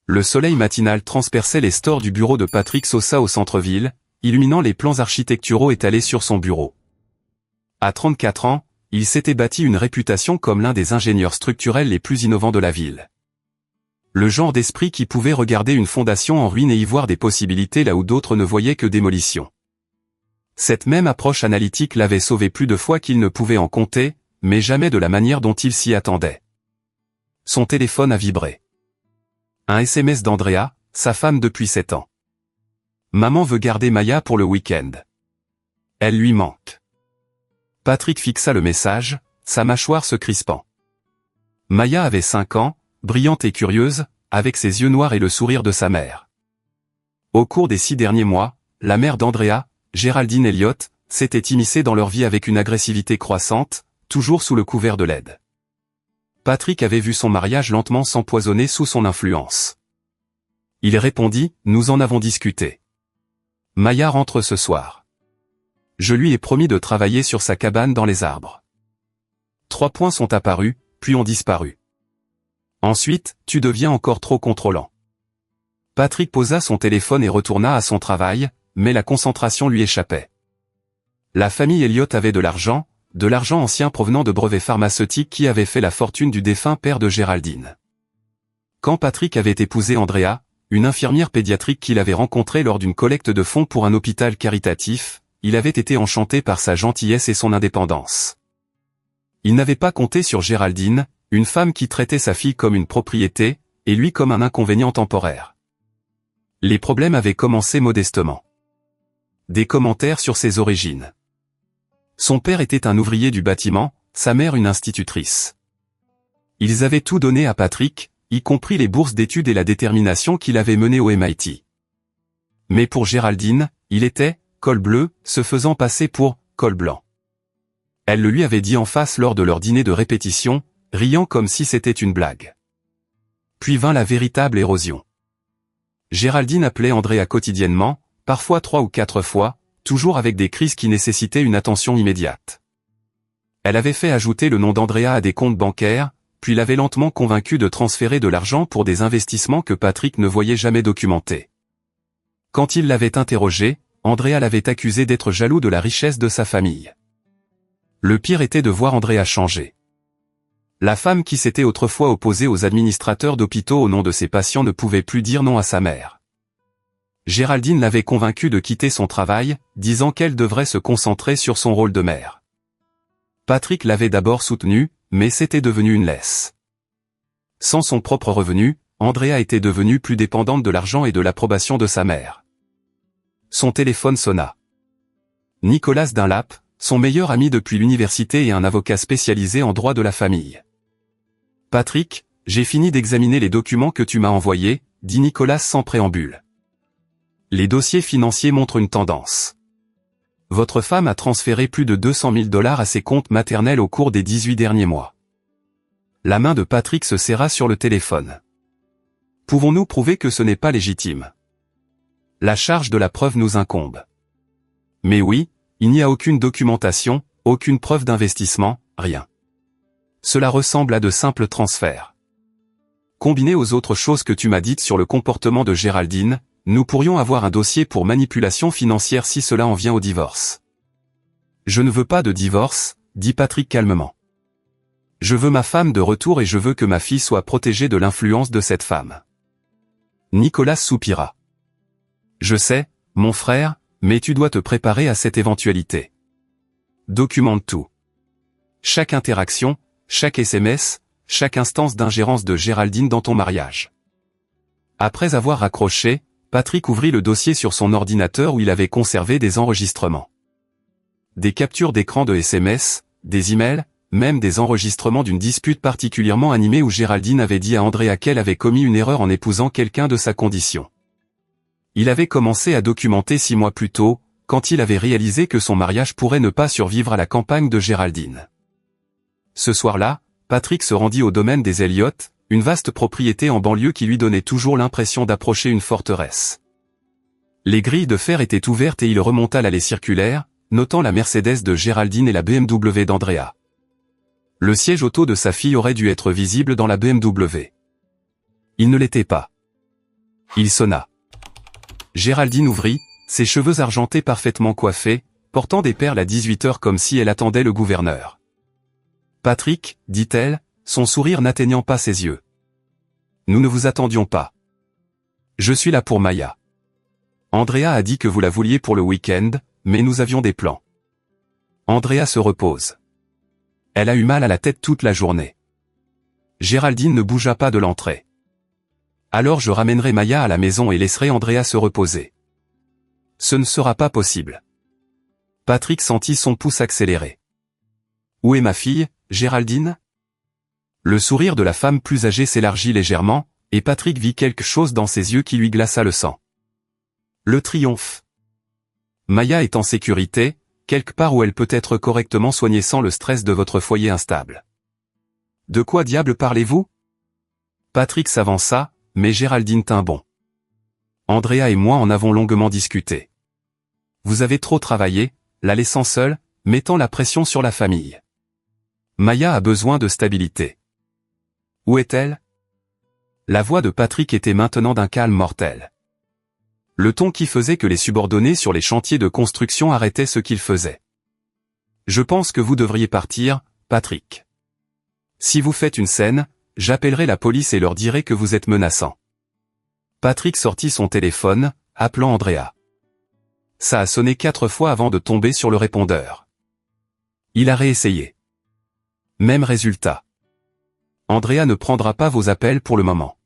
Le soleil matinal transperçait les stores du bureau de Patrick Sosa au centre-ville, illuminant les plans architecturaux étalés sur son bureau. À 34 ans, il s'était bâti une réputation comme l'un des ingénieurs structurels les plus innovants de la ville. Le genre d'esprit qui pouvait regarder une fondation en ruine et y voir des possibilités là où d'autres ne voyaient que démolition. Cette même approche analytique l'avait sauvé plus de fois qu'il ne pouvait en compter, mais jamais de la manière dont il s'y attendait. Son téléphone a vibré. Un SMS d'Andrea, sa femme depuis 7 ans. Maman veut garder Maya pour le week-end. Elle lui manque. Patrick fixa le message, sa mâchoire se crispant. Maya avait 5 ans, brillante et curieuse, avec ses yeux noirs et le sourire de sa mère. Au cours des 6 derniers mois, la mère d'Andrea, Géraldine Elliott, s'était immiscée dans leur vie avec une agressivité croissante, toujours sous le couvert de l'aide. Patrick avait vu son mariage lentement s'empoisonner sous son influence. Il répondit, « Nous en avons discuté. Maya rentre ce soir. Je lui ai promis de travailler sur sa cabane dans les arbres. » 3 points sont apparus, puis ont disparu. Ensuite, tu deviens encore trop contrôlant. Patrick posa son téléphone et retourna à son travail, mais la concentration lui échappait. La famille Elliott avait de l'argent ancien provenant de brevets pharmaceutiques qui avait fait la fortune du défunt père de Géraldine. Quand Patrick avait épousé Andrea, une infirmière pédiatrique qu'il avait rencontrée lors d'une collecte de fonds pour un hôpital caritatif, il avait été enchanté par sa gentillesse et son indépendance. Il n'avait pas compté sur Géraldine, une femme qui traitait sa fille comme une propriété, et lui comme un inconvénient temporaire. Les problèmes avaient commencé modestement. Des commentaires sur ses origines. Son père était un ouvrier du bâtiment, sa mère une institutrice. Ils avaient tout donné à Patrick, y compris les bourses d'études et la détermination qu'il avait menée au MIT. Mais pour Géraldine, il était « col bleu », se faisant passer pour « col blanc ». Elle le lui avait dit en face lors de leur dîner de répétition, riant comme si c'était une blague. Puis vint la véritable érosion. Géraldine appelait Andrea quotidiennement, parfois 3 ou 4 fois, toujours avec des crises qui nécessitaient une attention immédiate. Elle avait fait ajouter le nom d'Andrea à des comptes bancaires, puis l'avait lentement convaincu de transférer de l'argent pour des investissements que Patrick ne voyait jamais documentés. Quand il l'avait interrogé, Andrea l'avait accusé d'être jaloux de la richesse de sa famille. Le pire était de voir Andrea changer. La femme qui s'était autrefois opposée aux administrateurs d'hôpitaux au nom de ses patients ne pouvait plus dire non à sa mère. Géraldine l'avait convaincue de quitter son travail, disant qu'elle devrait se concentrer sur son rôle de mère. Patrick l'avait d'abord soutenue, mais c'était devenu une laisse. Sans son propre revenu, Andrea était devenue plus dépendante de l'argent et de l'approbation de sa mère. Son téléphone sonna. Nicolas Dunlap, son meilleur ami depuis l'université et un avocat spécialisé en droit de la famille. « Patrick, j'ai fini d'examiner les documents que tu m'as envoyés, » dit Nicolas sans préambule. Les dossiers financiers montrent une tendance. Votre femme a transféré plus de 200 000 $ à ses comptes maternels au cours des 18 derniers mois. La main de Patrick se serra sur le téléphone. Pouvons-nous prouver que ce n'est pas légitime? La charge de la preuve nous incombe. Mais oui, il n'y a aucune documentation, aucune preuve d'investissement, rien. Cela ressemble à de simples transferts. Combiné aux autres choses que tu m'as dites sur le comportement de Géraldine, nous pourrions avoir un dossier pour manipulation financière si cela en vient au divorce. Je ne veux pas de divorce, dit Patrick calmement. Je veux ma femme de retour et je veux que ma fille soit protégée de l'influence de cette femme. Nicolas soupira. Je sais, mon frère, mais tu dois te préparer à cette éventualité. Documente tout. Chaque interaction, chaque SMS, chaque instance d'ingérence de Géraldine dans ton mariage. Après avoir raccroché, Patrick ouvrit le dossier sur son ordinateur où il avait conservé des enregistrements. Des captures d'écran de SMS, des emails, même des enregistrements d'une dispute particulièrement animée où Géraldine avait dit à Andrea qu'elle avait commis une erreur en épousant quelqu'un de sa condition. Il avait commencé à documenter 6 mois plus tôt, quand il avait réalisé que son mariage pourrait ne pas survivre à la campagne de Géraldine. Ce soir-là, Patrick se rendit au domaine des Elliott, une vaste propriété en banlieue qui lui donnait toujours l'impression d'approcher une forteresse. Les grilles de fer étaient ouvertes et il remonta l'allée circulaire, notant la Mercedes de Géraldine et la BMW d'Andrea. Le siège auto de sa fille aurait dû être visible dans la BMW. Il ne l'était pas. Il sonna. Géraldine ouvrit, ses cheveux argentés parfaitement coiffés, portant des perles à 18 heures comme si elle attendait le gouverneur. Patrick, dit-elle, son sourire n'atteignant pas ses yeux. Nous ne vous attendions pas. Je suis là pour Maya. Andrea a dit que vous la vouliez pour le week-end, mais nous avions des plans. Andrea se repose. Elle a eu mal à la tête toute la journée. Géraldine ne bougea pas de l'entrée. Alors je ramènerai Maya à la maison et laisserai Andrea se reposer. Ce ne sera pas possible. Patrick sentit son pouce accélérer. Où est ma fille, Géraldine? Le sourire de la femme plus âgée s'élargit légèrement, et Patrick vit quelque chose dans ses yeux qui lui glaça le sang. Le triomphe. Maya est en sécurité, quelque part où elle peut être correctement soignée sans le stress de votre foyer instable. De quoi diable parlez-vous? Patrick s'avança, mais Géraldine tint bon. Andrea et moi en avons longuement discuté. Vous avez trop travaillé, la laissant seule, mettant la pression sur la famille. Maya a besoin de stabilité. Où est-elle? La voix de Patrick était maintenant d'un calme mortel. Le ton qui faisait que les subordonnés sur les chantiers de construction arrêtaient ce qu'ils faisaient. Je pense que vous devriez partir, Patrick. Si vous faites une scène, j'appellerai la police et leur dirai que vous êtes menaçant. Patrick sortit son téléphone, appelant Andrea. Ça a sonné 4 fois avant de tomber sur le répondeur. Il a réessayé. Même résultat. Andrea ne prendra pas vos appels pour le moment.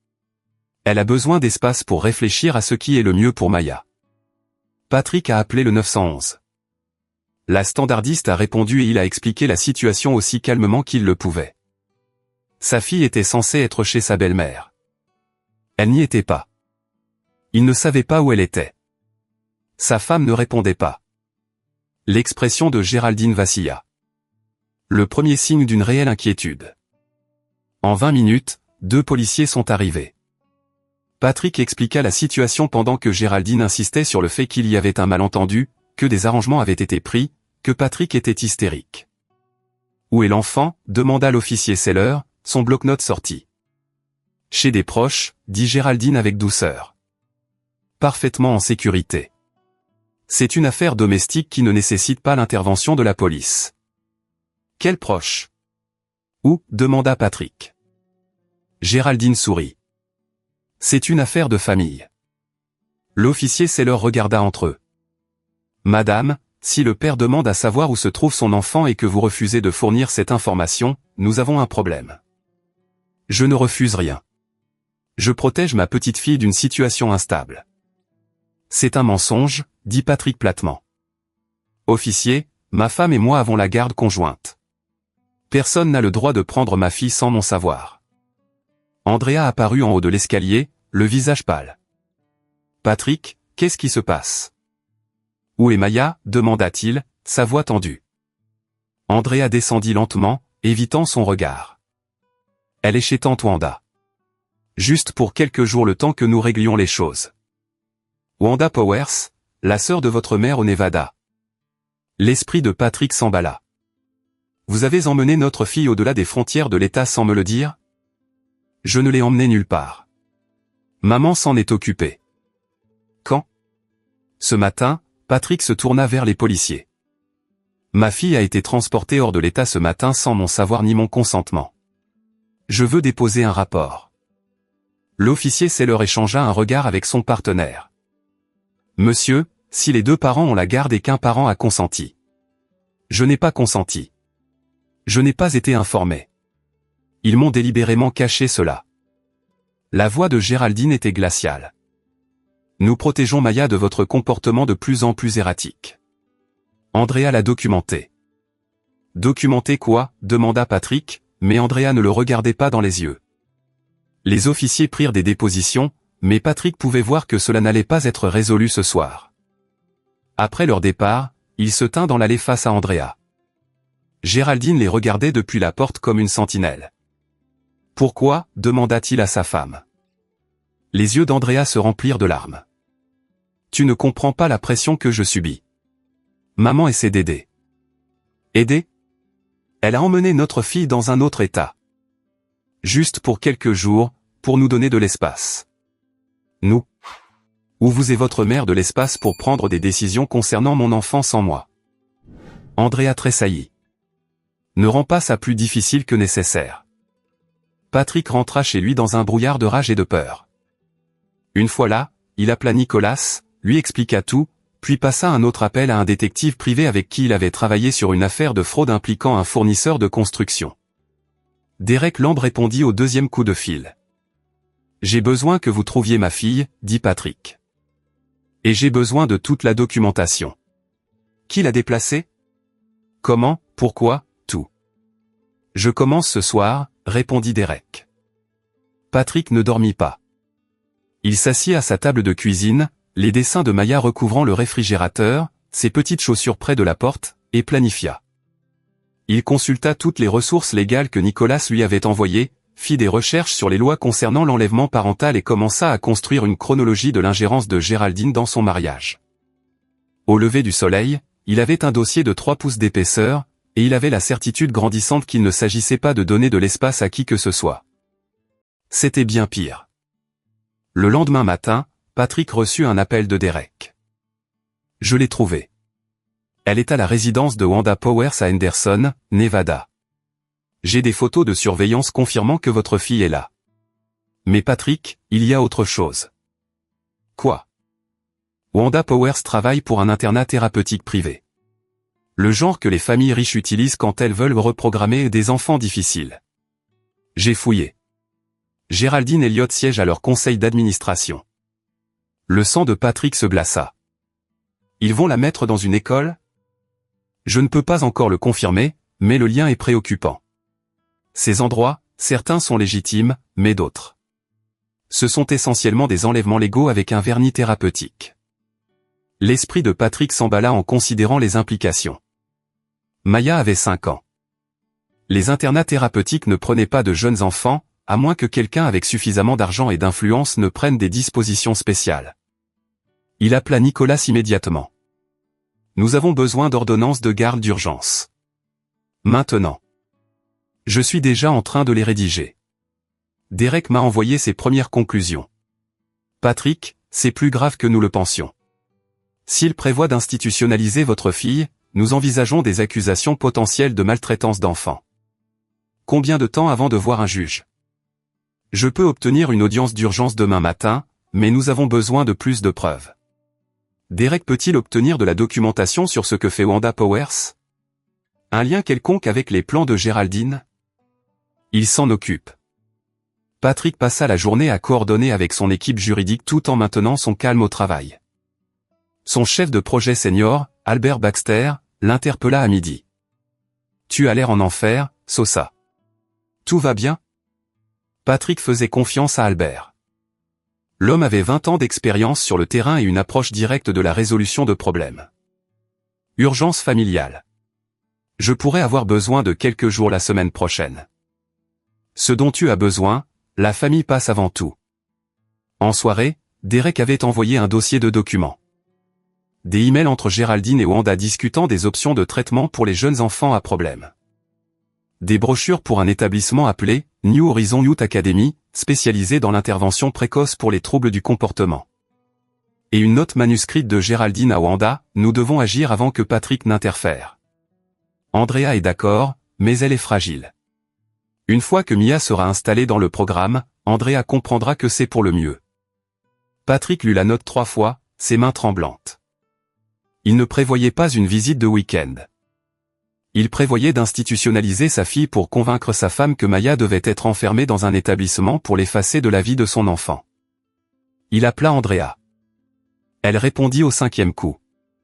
Elle a besoin d'espace pour réfléchir à ce qui est le mieux pour Maya. Patrick a appelé le 911. La standardiste a répondu et il a expliqué la situation aussi calmement qu'il le pouvait. Sa fille était censée être chez sa belle-mère. Elle n'y était pas. Il ne savait pas où elle était. Sa femme ne répondait pas. L'expression de Géraldine vacilla. Le premier signe d'une réelle inquiétude. En 20 minutes, 2 policiers sont arrivés. Patrick expliqua la situation pendant que Géraldine insistait sur le fait qu'il y avait un malentendu, que des arrangements avaient été pris, que Patrick était hystérique. Où est l'enfant? Demanda l'officier Seller, son bloc-notes sorti. Chez des proches, dit Géraldine avec douceur. Parfaitement en sécurité. C'est une affaire domestique qui ne nécessite pas l'intervention de la police. Quel proche? Où? Demanda Patrick. Géraldine sourit. C'est une affaire de famille. L'officier Seller regarda entre eux. Madame, si le père demande à savoir où se trouve son enfant et que vous refusez de fournir cette information, nous avons un problème. Je ne refuse rien. Je protège ma petite fille d'une situation instable. C'est un mensonge, dit Patrick platement. Officier, ma femme et moi avons la garde conjointe. Personne n'a le droit de prendre ma fille sans mon savoir. Andrea apparut en haut de l'escalier, le visage pâle. Patrick, qu'est-ce qui se passe? Où est Maya? Demanda-t-il, sa voix tendue. Andrea descendit lentement, évitant son regard. Elle est chez tante Wanda. Juste pour quelques jours le temps que nous réglions les choses. Wanda Powers, la sœur de votre mère au Nevada. L'esprit de Patrick s'emballa. Vous avez emmené notre fille au-delà des frontières de l'État sans me le dire? Je ne l'ai emmenée nulle part. Maman s'en est occupée. Quand? Ce matin, Patrick se tourna vers les policiers. Ma fille a été transportée hors de l'État ce matin sans mon savoir ni mon consentement. Je veux déposer un rapport. L'officier Seller échangea un regard avec son partenaire. Monsieur, si les 2 parents ont la garde et qu'un parent a consenti. Je n'ai pas consenti. Je n'ai pas été informé. Ils m'ont délibérément caché cela. La voix de Géraldine était glaciale. Nous protégeons Maya de votre comportement de plus en plus erratique. Andrea l'a documenté. Documenter quoi? Demanda Patrick, mais Andrea ne le regardait pas dans les yeux. Les officiers prirent des dépositions, mais Patrick pouvait voir que cela n'allait pas être résolu ce soir. Après leur départ, il se tint dans l'allée face à Andrea. Géraldine les regardait depuis la porte comme une sentinelle. Pourquoi? Demanda-t-il à sa femme. Les yeux d'Andrea se remplirent de larmes. Tu ne comprends pas la pression que je subis. Maman essaie d'aider. Aider? Elle a emmené notre fille dans un autre état. Juste pour quelques jours, pour nous donner de l'espace. Nous. Où vous et votre mère de l'espace pour prendre des décisions concernant mon enfant sans moi. Andrea tressaillit. Ne rend pas ça plus difficile que nécessaire. Patrick rentra chez lui dans un brouillard de rage et de peur. Une fois là, il appela Nicolas, lui expliqua tout, puis passa un autre appel à un détective privé avec qui il avait travaillé sur une affaire de fraude impliquant un fournisseur de construction. Derek Lamb répondit au deuxième coup de fil. « J'ai besoin que vous trouviez ma fille, dit Patrick. Et j'ai besoin de toute la documentation. » Qui l'a déplacée? Comment, pourquoi, tout. Je commence ce soir, répondit Derek. Patrick ne dormit pas. Il s'assit à sa table de cuisine, les dessins de Maya recouvrant le réfrigérateur, ses petites chaussures près de la porte, et planifia. Il consulta toutes les ressources légales que Nicolas lui avait envoyées, fit des recherches sur les lois concernant l'enlèvement parental et commença à construire une chronologie de l'ingérence de Géraldine dans son mariage. Au lever du soleil, il avait un dossier de 3 pouces d'épaisseur, et il avait la certitude grandissante qu'il ne s'agissait pas de donner de l'espace à qui que ce soit. C'était bien pire. Le lendemain matin, Patrick reçut un appel de Derek. « Je l'ai trouvée. Elle est à la résidence de Wanda Powers à Henderson, Nevada. J'ai des photos de surveillance confirmant que votre fille est là. Mais Patrick, il y a autre chose. » Quoi? Wanda Powers travaille pour un internat thérapeutique privé. Le genre que les familles riches utilisent quand elles veulent reprogrammer des enfants difficiles. J'ai fouillé. Géraldine Elliott siège à leur conseil d'administration. Le sang de Patrick se glaça. Ils vont la mettre dans une école? Je ne peux pas encore le confirmer, mais le lien est préoccupant. Ces endroits, certains sont légitimes, mais d'autres. Ce sont essentiellement des enlèvements légaux avec un vernis thérapeutique. L'esprit de Patrick s'emballa en considérant les implications. Maya avait 5 ans. Les internats thérapeutiques ne prenaient pas de jeunes enfants, à moins que quelqu'un avec suffisamment d'argent et d'influence ne prenne des dispositions spéciales. Il appela Nicolas immédiatement. Nous avons besoin d'ordonnances de garde d'urgence. Maintenant. Je suis déjà en train de les rédiger. Derek m'a envoyé ses premières conclusions. Patrick, c'est plus grave que nous le pensions. S'il prévoit d'institutionnaliser votre fille, nous envisageons des accusations potentielles de maltraitance d'enfants. Combien de temps avant de voir un juge? Je peux obtenir une audience d'urgence demain matin, mais nous avons besoin de plus de preuves. Derek peut-il obtenir de la documentation sur ce que fait Wanda Powers? Un lien quelconque avec les plans de Géraldine? Il s'en occupe. Patrick passa la journée à coordonner avec son équipe juridique tout en maintenant son calme au travail. Son chef de projet senior, Albert Baxter, l'interpella à midi. « Tu as l'air en enfer, Sosa. Tout va bien ?» Patrick faisait confiance à Albert. L'homme avait 20 ans d'expérience sur le terrain et une approche directe de la résolution de problèmes. Urgence familiale. Je pourrais avoir besoin de quelques jours la semaine prochaine. Ce dont tu as besoin, la famille passe avant tout. En soirée, Derek avait envoyé un dossier de documents. Des emails entre Géraldine et Wanda discutant des options de traitement pour les jeunes enfants à problème. Des brochures pour un établissement appelé New Horizon Youth Academy, spécialisé dans l'intervention précoce pour les troubles du comportement. Et une note manuscrite de Géraldine à Wanda, nous devons agir avant que Patrick n'interfère. Andrea est d'accord, mais elle est fragile. Une fois que Mia sera installée dans le programme, Andrea comprendra que c'est pour le mieux. Patrick lut la note 3 fois, ses mains tremblantes. Il ne prévoyait pas une visite de week-end. Il prévoyait d'institutionnaliser sa fille pour convaincre sa femme que Maya devait être enfermée dans un établissement pour l'effacer de la vie de son enfant. Il appela Andrea. Elle répondit au 5e coup.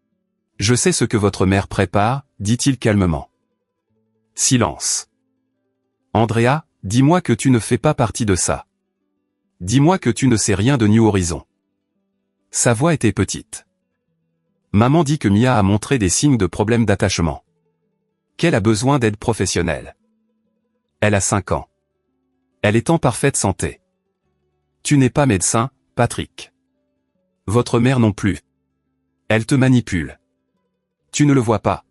« Je sais ce que votre mère prépare, dit-il calmement. » Silence. « Andrea, dis-moi que tu ne fais pas partie de ça. Dis-moi que tu ne sais rien de New Horizon. » Sa voix était petite. Maman dit que Mia a montré des signes de problèmes d'attachement. Qu'elle a besoin d'aide professionnelle. Elle a 5 ans. Elle est en parfaite santé. Tu n'es pas médecin, Patrick. Votre mère non plus. Elle te manipule. Tu ne le vois pas.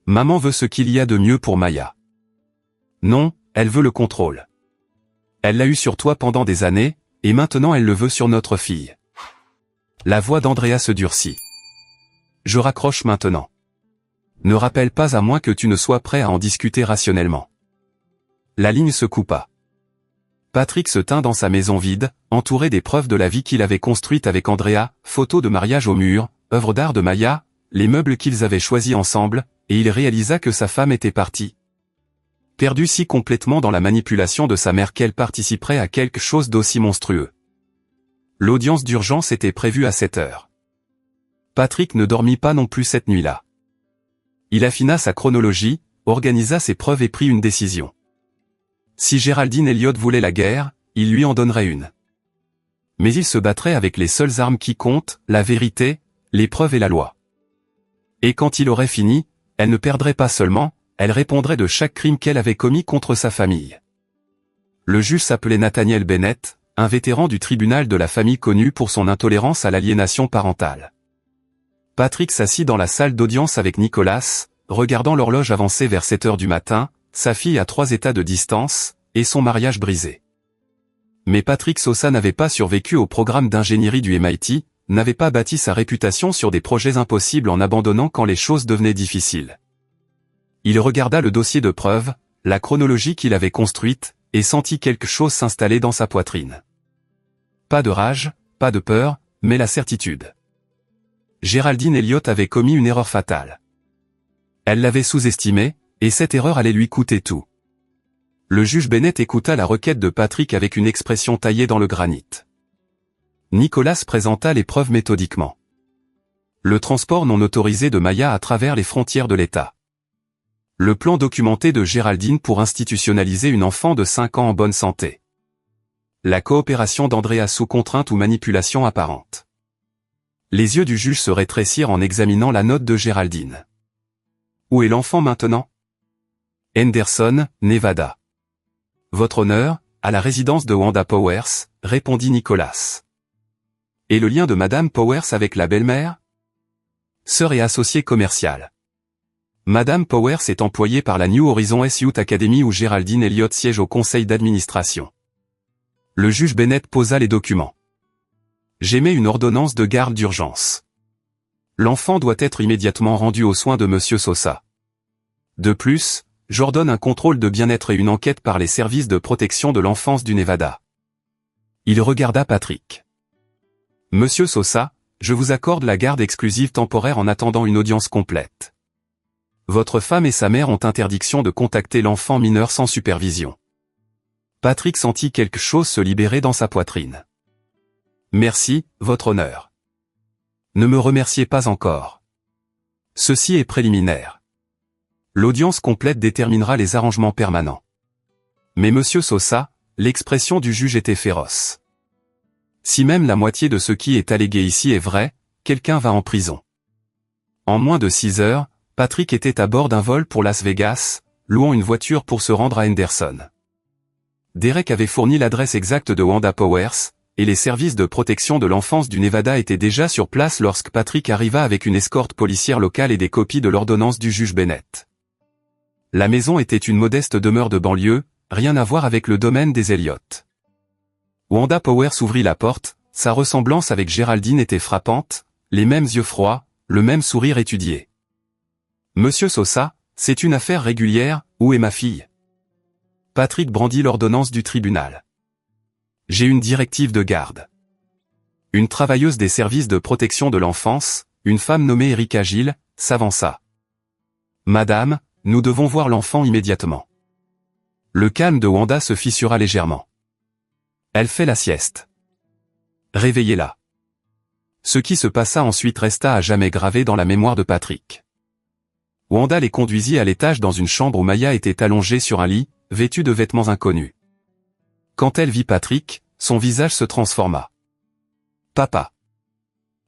Maman veut ce qu'il y a de mieux pour Maya. Non, elle veut le contrôle. Elle l'a eu sur toi pendant des années, et maintenant elle le veut sur notre fille. La voix d'Andrea se durcit. Je raccroche maintenant. Ne rappelle pas à moins que tu ne sois prêt à en discuter rationnellement. La ligne se coupa. Patrick se tint dans sa maison vide, entouré des preuves de la vie qu'il avait construite avec Andrea, photos de mariage au mur, œuvres d'art de Maya, les meubles qu'ils avaient choisis ensemble, et il réalisa que sa femme était partie. Perdu si complètement dans la manipulation de sa mère qu'elle participerait à quelque chose d'aussi monstrueux. L'audience d'urgence était prévue à 7 heures. Patrick ne dormit pas non plus cette nuit-là. Il affina sa chronologie, organisa ses preuves et prit une décision. Si Géraldine Elliott voulait la guerre, il lui en donnerait une. Mais il se battrait avec les seules armes qui comptent, la vérité, les preuves et la loi. Et quand il aurait fini, elle ne perdrait pas seulement, elle répondrait de chaque crime qu'elle avait commis contre sa famille. Le juge s'appelait Nathaniel Bennett, un vétéran du tribunal de la famille connu pour son intolérance à l'aliénation parentale. Patrick s'assit dans la salle d'audience avec Nicolas, regardant l'horloge avancer vers 7 heures du matin, sa fille à 3 états de distance, et son mariage brisé. Mais Patrick Sosa n'avait pas survécu au programme d'ingénierie du MIT, n'avait pas bâti sa réputation sur des projets impossibles en abandonnant quand les choses devenaient difficiles. Il regarda le dossier de preuves, la chronologie qu'il avait construite, et sentit quelque chose s'installer dans sa poitrine. Pas de rage, pas de peur, mais la certitude. Géraldine Elliott avait commis une erreur fatale. Elle l'avait sous-estimé, et cette erreur allait lui coûter tout. Le juge Bennett écouta la requête de Patrick avec une expression taillée dans le granit. Nicolas présenta les preuves méthodiquement. Le transport non autorisé de Maya à travers les frontières de l'État. Le plan documenté de Géraldine pour institutionnaliser une enfant de 5 ans en bonne santé. La coopération d'Andrea sous contrainte ou manipulation apparente. Les yeux du juge se rétrécirent en examinant la note de Géraldine. Où est l'enfant maintenant? Henderson, Nevada. Votre honneur, à la résidence de Wanda Powers, répondit Nicolas. Et le lien de Madame Powers avec la belle-mère? Sœur et associée commerciale. Madame Powers est employée par la New Horizons Youth Academy où Géraldine Elliott siège au conseil d'administration. Le juge Bennett posa les documents. J'émets une ordonnance de garde d'urgence. L'enfant doit être immédiatement rendu aux soins de Monsieur Sosa. De plus, j'ordonne un contrôle de bien-être et une enquête par les services de protection de l'enfance du Nevada. Il regarda Patrick. Monsieur Sosa, je vous accorde la garde exclusive temporaire en attendant une audience complète. Votre femme et sa mère ont interdiction de contacter l'enfant mineur sans supervision. Patrick sentit quelque chose se libérer dans sa poitrine. Merci, votre honneur. Ne me remerciez pas encore. Ceci est préliminaire. L'audience complète déterminera les arrangements permanents. Mais Monsieur Sosa, l'expression du juge était féroce. Si même la moitié de ce qui est allégué ici est vrai, quelqu'un va en prison. En moins de 6 heures, Patrick était à bord d'un vol pour Las Vegas, louant une voiture pour se rendre à Henderson. Derek avait fourni l'adresse exacte de Wanda Powers, et les services de protection de l'enfance du Nevada étaient déjà sur place lorsque Patrick arriva avec une escorte policière locale et des copies de l'ordonnance du juge Bennett. La maison était une modeste demeure de banlieue, rien à voir avec le domaine des Elliott. Wanda Powers ouvrit la porte, sa ressemblance avec Géraldine était frappante, les mêmes yeux froids, le même sourire étudié. Monsieur Sosa, c'est une affaire régulière, où est ma fille? Patrick brandit l'ordonnance du tribunal. J'ai une directive de garde. Une travailleuse des services de protection de l'enfance, une femme nommée Erika Gilles, s'avança. Madame, nous devons voir l'enfant immédiatement. Le calme de Wanda se fissura légèrement. Elle fait la sieste. Réveillez-la. Ce qui se passa ensuite resta à jamais gravé dans la mémoire de Patrick. Wanda les conduisit à l'étage dans une chambre où Maya était allongée sur un lit, vêtue de vêtements inconnus. Quand elle vit Patrick, son visage se transforma. Papa.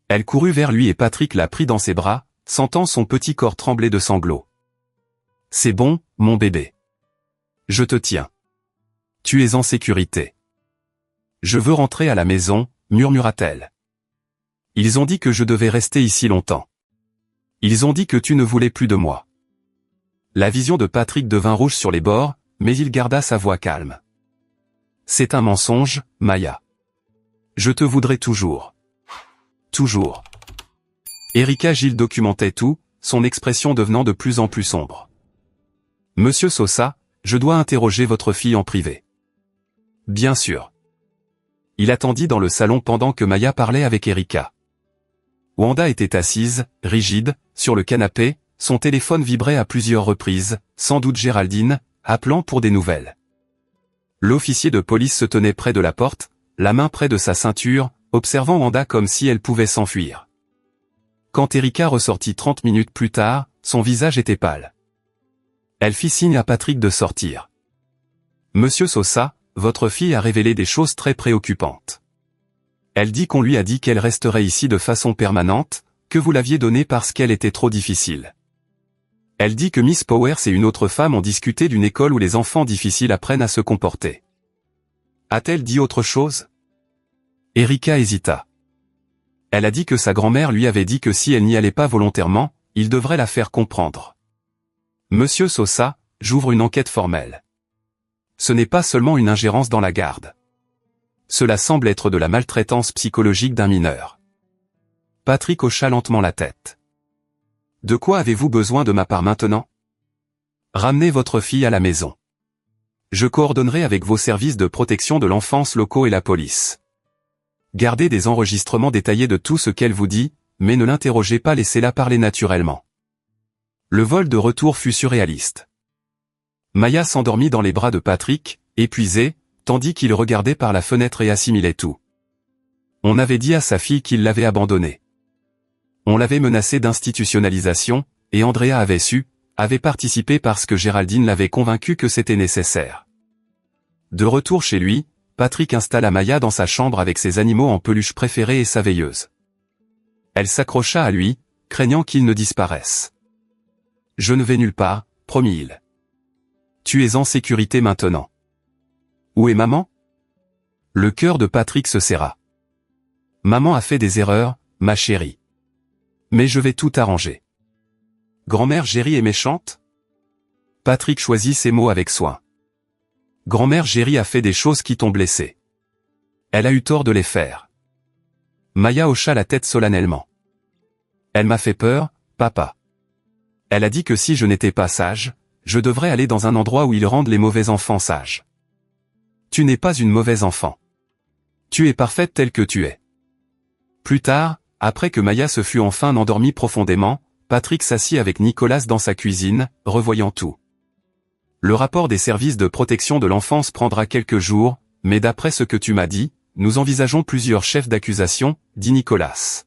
Elle courut vers lui et Patrick la prit dans ses bras, sentant son petit corps trembler de sanglots. C'est bon, mon bébé. Je te tiens. Tu es en sécurité. Je veux rentrer à la maison, murmura-t-elle. Ils ont dit que je devais rester ici longtemps. Ils ont dit que tu ne voulais plus de moi. La vision de Patrick devint rouge sur les bords, mais il garda sa voix calme. C'est un mensonge, Maya. Je te voudrais toujours. Toujours. Erika Gilles documentait tout, son expression devenant de plus en plus sombre. Monsieur Sosa, je dois interroger votre fille en privé. Bien sûr. Il attendit dans le salon pendant que Maya parlait avec Erika. Wanda était assise, rigide, sur le canapé, son téléphone vibrait à plusieurs reprises, sans doute Géraldine, appelant pour des nouvelles. L'officier de police se tenait près de la porte, la main près de sa ceinture, observant Wanda comme si elle pouvait s'enfuir. Quand Erika ressortit 30 minutes plus tard, son visage était pâle. Elle fit signe à Patrick de sortir. Monsieur Sosa, votre fille a révélé des choses très préoccupantes. Elle dit qu'on lui a dit qu'elle resterait ici de façon permanente, que vous l'aviez donnée parce qu'elle était trop difficile. Elle dit que Miss Powers et une autre femme ont discuté d'une école où les enfants difficiles apprennent à se comporter. A-t-elle dit autre chose? Erika hésita. Elle a dit que sa grand-mère lui avait dit que si elle n'y allait pas volontairement, il devrait la faire comprendre. Monsieur Sosa, j'ouvre une enquête formelle. Ce n'est pas seulement une ingérence dans la garde. Cela semble être de la maltraitance psychologique d'un mineur. Patrick hocha lentement la tête. De quoi avez-vous besoin de ma part maintenant? Ramenez votre fille à la maison. Je coordonnerai avec vos services de protection de l'enfance locaux et la police. Gardez des enregistrements détaillés de tout ce qu'elle vous dit, mais ne l'interrogez pas, laissez-la parler naturellement. Le vol de retour fut surréaliste. Maya s'endormit dans les bras de Patrick, épuisée, tandis qu'il regardait par la fenêtre et assimilait tout. On avait dit à sa fille qu'il l'avait abandonnée. On l'avait menacé d'institutionnalisation, et Andrea avait su, avait participé parce que Géraldine l'avait convaincu que c'était nécessaire. De retour chez lui, Patrick installa Maya dans sa chambre avec ses animaux en peluche préférés et sa veilleuse. Elle s'accrocha à lui, craignant qu'il ne disparaisse. « Je ne vais nulle part, promit-il. Tu es en sécurité maintenant. » « Où est maman ?» Le cœur de Patrick se serra. « Maman a fait des erreurs, ma chérie. Mais je vais tout arranger. » « Grand-mère Géry est méchante ?» Patrick choisit ses mots avec soin. « Grand-mère Géry a fait des choses qui t'ont blessé. Elle a eu tort de les faire. » Maya hocha la tête solennellement. « Elle m'a fait peur, papa. Elle a dit que si je n'étais pas sage, je devrais aller dans un endroit où ils rendent les mauvais enfants sages. Tu n'es pas une mauvaise enfant. Tu es parfaite telle que tu es. » Plus tard, après que Maya se fut enfin endormie profondément, Patrick s'assit avec Nicolas dans sa cuisine, revoyant tout. Le rapport des services de protection de l'enfance prendra quelques jours, mais d'après ce que tu m'as dit, nous envisageons plusieurs chefs d'accusation, dit Nicolas.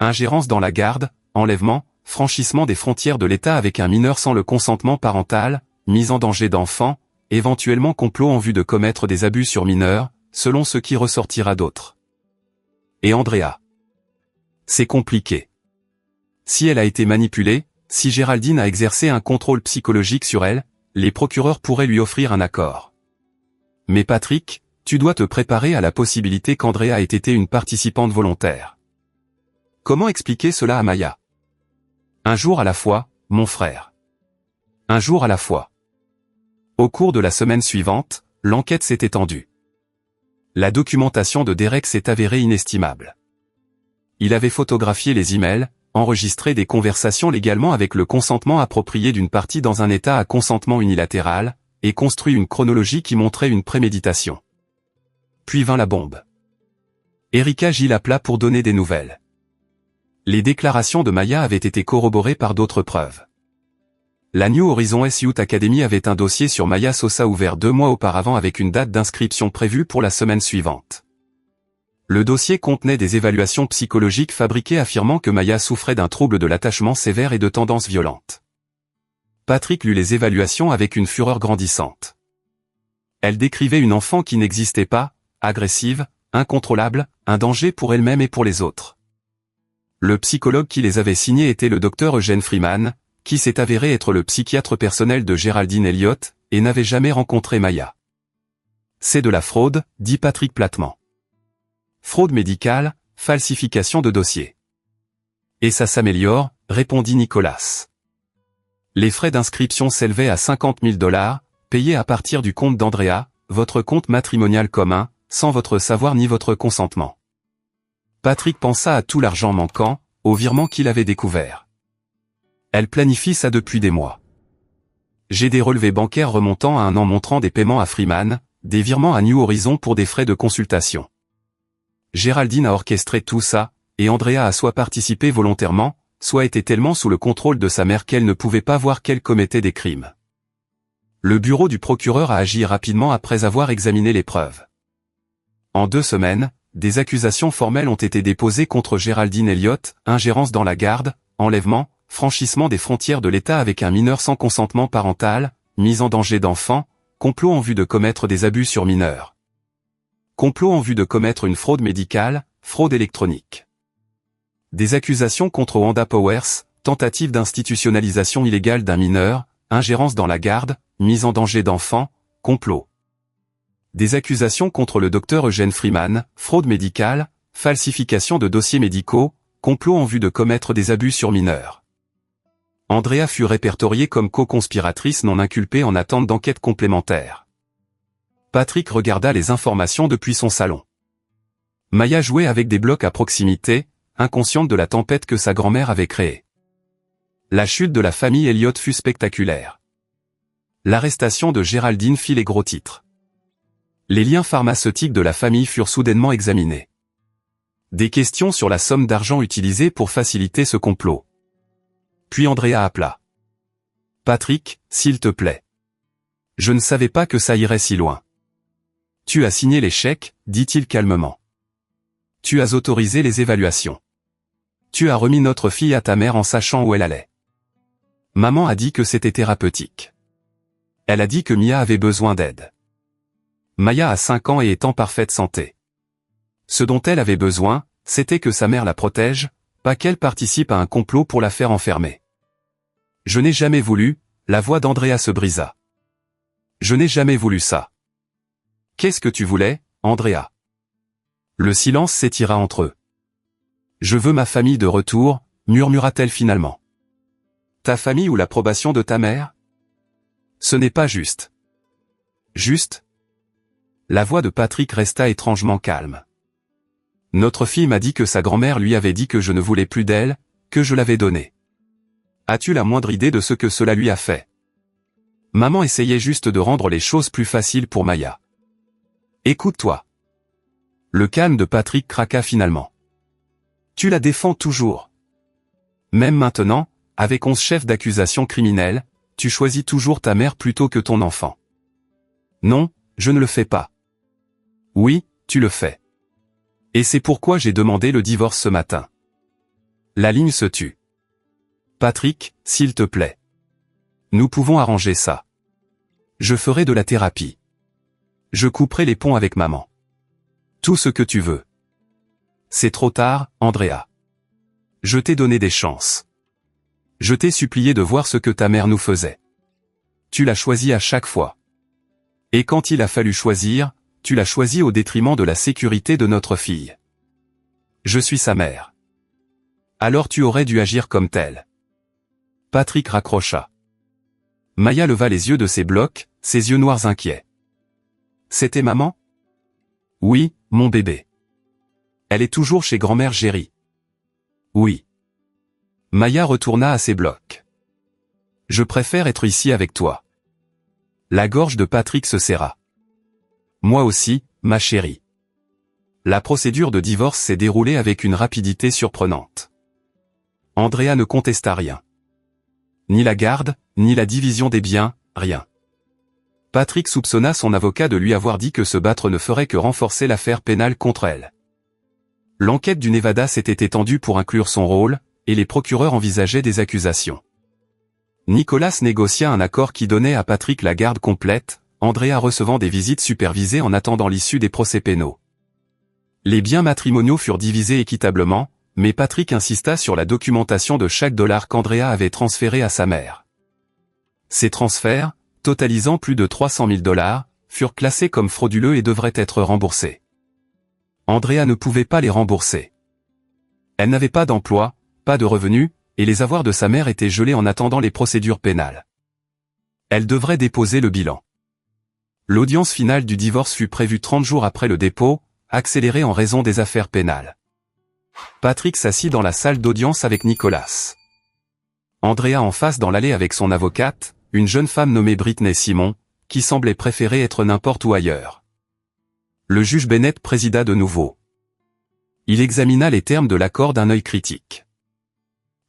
Ingérence dans la garde, enlèvement, franchissement des frontières de l'État avec un mineur sans le consentement parental, mise en danger d'enfants, éventuellement complot en vue de commettre des abus sur mineurs, selon ce qui ressortira d'autres. Et Andrea. C'est compliqué. Si elle a été manipulée, si Géraldine a exercé un contrôle psychologique sur elle, les procureurs pourraient lui offrir un accord. Mais Patrick, tu dois te préparer à la possibilité qu'Andrea ait été une participante volontaire. Comment expliquer cela à Maya? Un jour à la fois, mon frère. Un jour à la fois. Au cours de la semaine suivante, l'enquête s'est étendue. La documentation de Derek s'est avérée inestimable. Il avait photographié les emails, enregistré des conversations légalement avec le consentement approprié d'une partie dans un état à consentement unilatéral, et construit une chronologie qui montrait une préméditation. Puis vint la bombe. Erika Gilles appela pour donner des nouvelles. Les déclarations de Maya avaient été corroborées par d'autres preuves. La New Horizons Youth Academy avait un dossier sur Maya Sosa ouvert 2 mois auparavant avec une date d'inscription prévue pour la semaine suivante. Le dossier contenait des évaluations psychologiques fabriquées affirmant que Maya souffrait d'un trouble de l'attachement sévère et de tendances violentes. Patrick lut les évaluations avec une fureur grandissante. Elle décrivait une enfant qui n'existait pas, agressive, incontrôlable, un danger pour elle-même et pour les autres. Le psychologue qui les avait signés était le docteur Eugène Freeman, qui s'est avéré être le psychiatre personnel de Géraldine Elliott, et n'avait jamais rencontré Maya. C'est de la fraude, dit Patrick platement. Fraude médicale, falsification de dossier. Et ça s'améliore, répondit Nicolas. Les frais d'inscription s'élevaient à $50 000, payés à partir du compte d'Andrea, votre compte matrimonial commun, sans votre savoir ni votre consentement. Patrick pensa à tout l'argent manquant, au virement qu'il avait découvert. Elle planifie ça depuis des mois. J'ai des relevés bancaires remontant à un an montrant des paiements à Freeman, des virements à New Horizon pour des frais de consultation. Géraldine a orchestré tout ça, et Andrea a soit participé volontairement, soit été tellement sous le contrôle de sa mère qu'elle ne pouvait pas voir qu'elle commettait des crimes. Le bureau du procureur a agi rapidement après avoir examiné les preuves. En 2 semaines, des accusations formelles ont été déposées contre Géraldine Elliott, ingérence dans la garde, enlèvement, franchissement des frontières de l'État avec un mineur sans consentement parental, mise en danger d'enfants, complot en vue de commettre des abus sur mineurs. Complot en vue de commettre une fraude médicale, fraude électronique. Des accusations contre Wanda Powers, tentative d'institutionnalisation illégale d'un mineur, ingérence dans la garde, mise en danger d'enfants, complot. Des accusations contre le docteur Eugène Freeman, fraude médicale, falsification de dossiers médicaux, complot en vue de commettre des abus sur mineurs. Andrea fut répertoriée comme co-conspiratrice non inculpée en attente d'enquête complémentaire. Patrick regarda les informations depuis son salon. Maya jouait avec des blocs à proximité, inconsciente de la tempête que sa grand-mère avait créée. La chute de la famille Elliott fut spectaculaire. L'arrestation de Géraldine fit les gros titres. Les liens pharmaceutiques de la famille furent soudainement examinés. Des questions sur la somme d'argent utilisée pour faciliter ce complot. Puis Andrea appela. « Patrick, s'il te plaît. Je ne savais pas que ça irait si loin. Tu as signé les chèques, dit-il calmement. Tu as autorisé les évaluations. Tu as remis notre fille à ta mère en sachant où elle allait. Maman a dit que c'était thérapeutique. Elle a dit que Mia avait besoin d'aide. Maya a 5 ans et est en parfaite santé. Ce dont elle avait besoin, c'était que sa mère la protège, pas qu'elle participe à un complot pour la faire enfermer. Je n'ai jamais voulu, la voix d'Andrea se brisa. Je n'ai jamais voulu ça. Qu'est-ce que tu voulais, Andrea? Le silence s'étira entre eux. Je veux ma famille de retour, murmura-t-elle finalement. Ta famille ou l'approbation de ta mère? Ce n'est pas juste. Juste? La voix de Patrick resta étrangement calme. Notre fille m'a dit que sa grand-mère lui avait dit que je ne voulais plus d'elle, que je l'avais donnée. As-tu la moindre idée de ce que cela lui a fait? Maman essayait juste de rendre les choses plus faciles pour Maya. Écoute-toi. Le calme de Patrick craqua finalement. Tu la défends toujours. Même maintenant, avec 11 chefs d'accusation criminels, tu choisis toujours ta mère plutôt que ton enfant. Non, je ne le fais pas. Oui, tu le fais. Et c'est pourquoi j'ai demandé le divorce ce matin. La ligne se tut. Patrick, s'il te plaît. Nous pouvons arranger ça. Je ferai de la thérapie. Je couperai les ponts avec maman. Tout ce que tu veux. C'est trop tard, Andrea. Je t'ai donné des chances. Je t'ai supplié de voir ce que ta mère nous faisait. Tu l'as choisi à chaque fois. Et quand il a fallu choisir, tu l'as choisi au détriment de la sécurité de notre fille. Je suis sa mère. Alors tu aurais dû agir comme telle. Patrick raccrocha. Maya leva les yeux de ses blocs, ses yeux noirs inquiets. C'était maman? Oui, mon bébé. Elle est toujours chez grand-mère Géry. Oui. Maya retourna à ses blocs. Je préfère être ici avec toi. La gorge de Patrick se serra. Moi aussi, ma chérie. La procédure de divorce s'est déroulée avec une rapidité surprenante. Andrea ne contesta rien. Ni la garde, ni la division des biens, rien. Patrick soupçonna son avocat de lui avoir dit que se battre ne ferait que renforcer l'affaire pénale contre elle. L'enquête du Nevada s'était étendue pour inclure son rôle, et les procureurs envisageaient des accusations. Nicolas négocia un accord qui donnait à Patrick la garde complète, Andrea recevant des visites supervisées en attendant l'issue des procès pénaux. Les biens matrimoniaux furent divisés équitablement, mais Patrick insista sur la documentation de chaque dollar qu'Andrea avait transféré à sa mère. Ces transferts, totalisant plus de 300 000 $, furent classés comme frauduleux et devraient être remboursés. Andrea ne pouvait pas les rembourser. Elle n'avait pas d'emploi, pas de revenus, et les avoirs de sa mère étaient gelés en attendant les procédures pénales. Elle devrait déposer le bilan. L'audience finale du divorce fut prévue 30 jours après le dépôt, accélérée en raison des affaires pénales. Patrick s'assit dans la salle d'audience avec Nicolas. Andrea en face dans l'allée avec son avocate, une jeune femme nommée Britney Simon, qui semblait préférer être n'importe où ailleurs. Le juge Bennett présida de nouveau. Il examina les termes de l'accord d'un œil critique.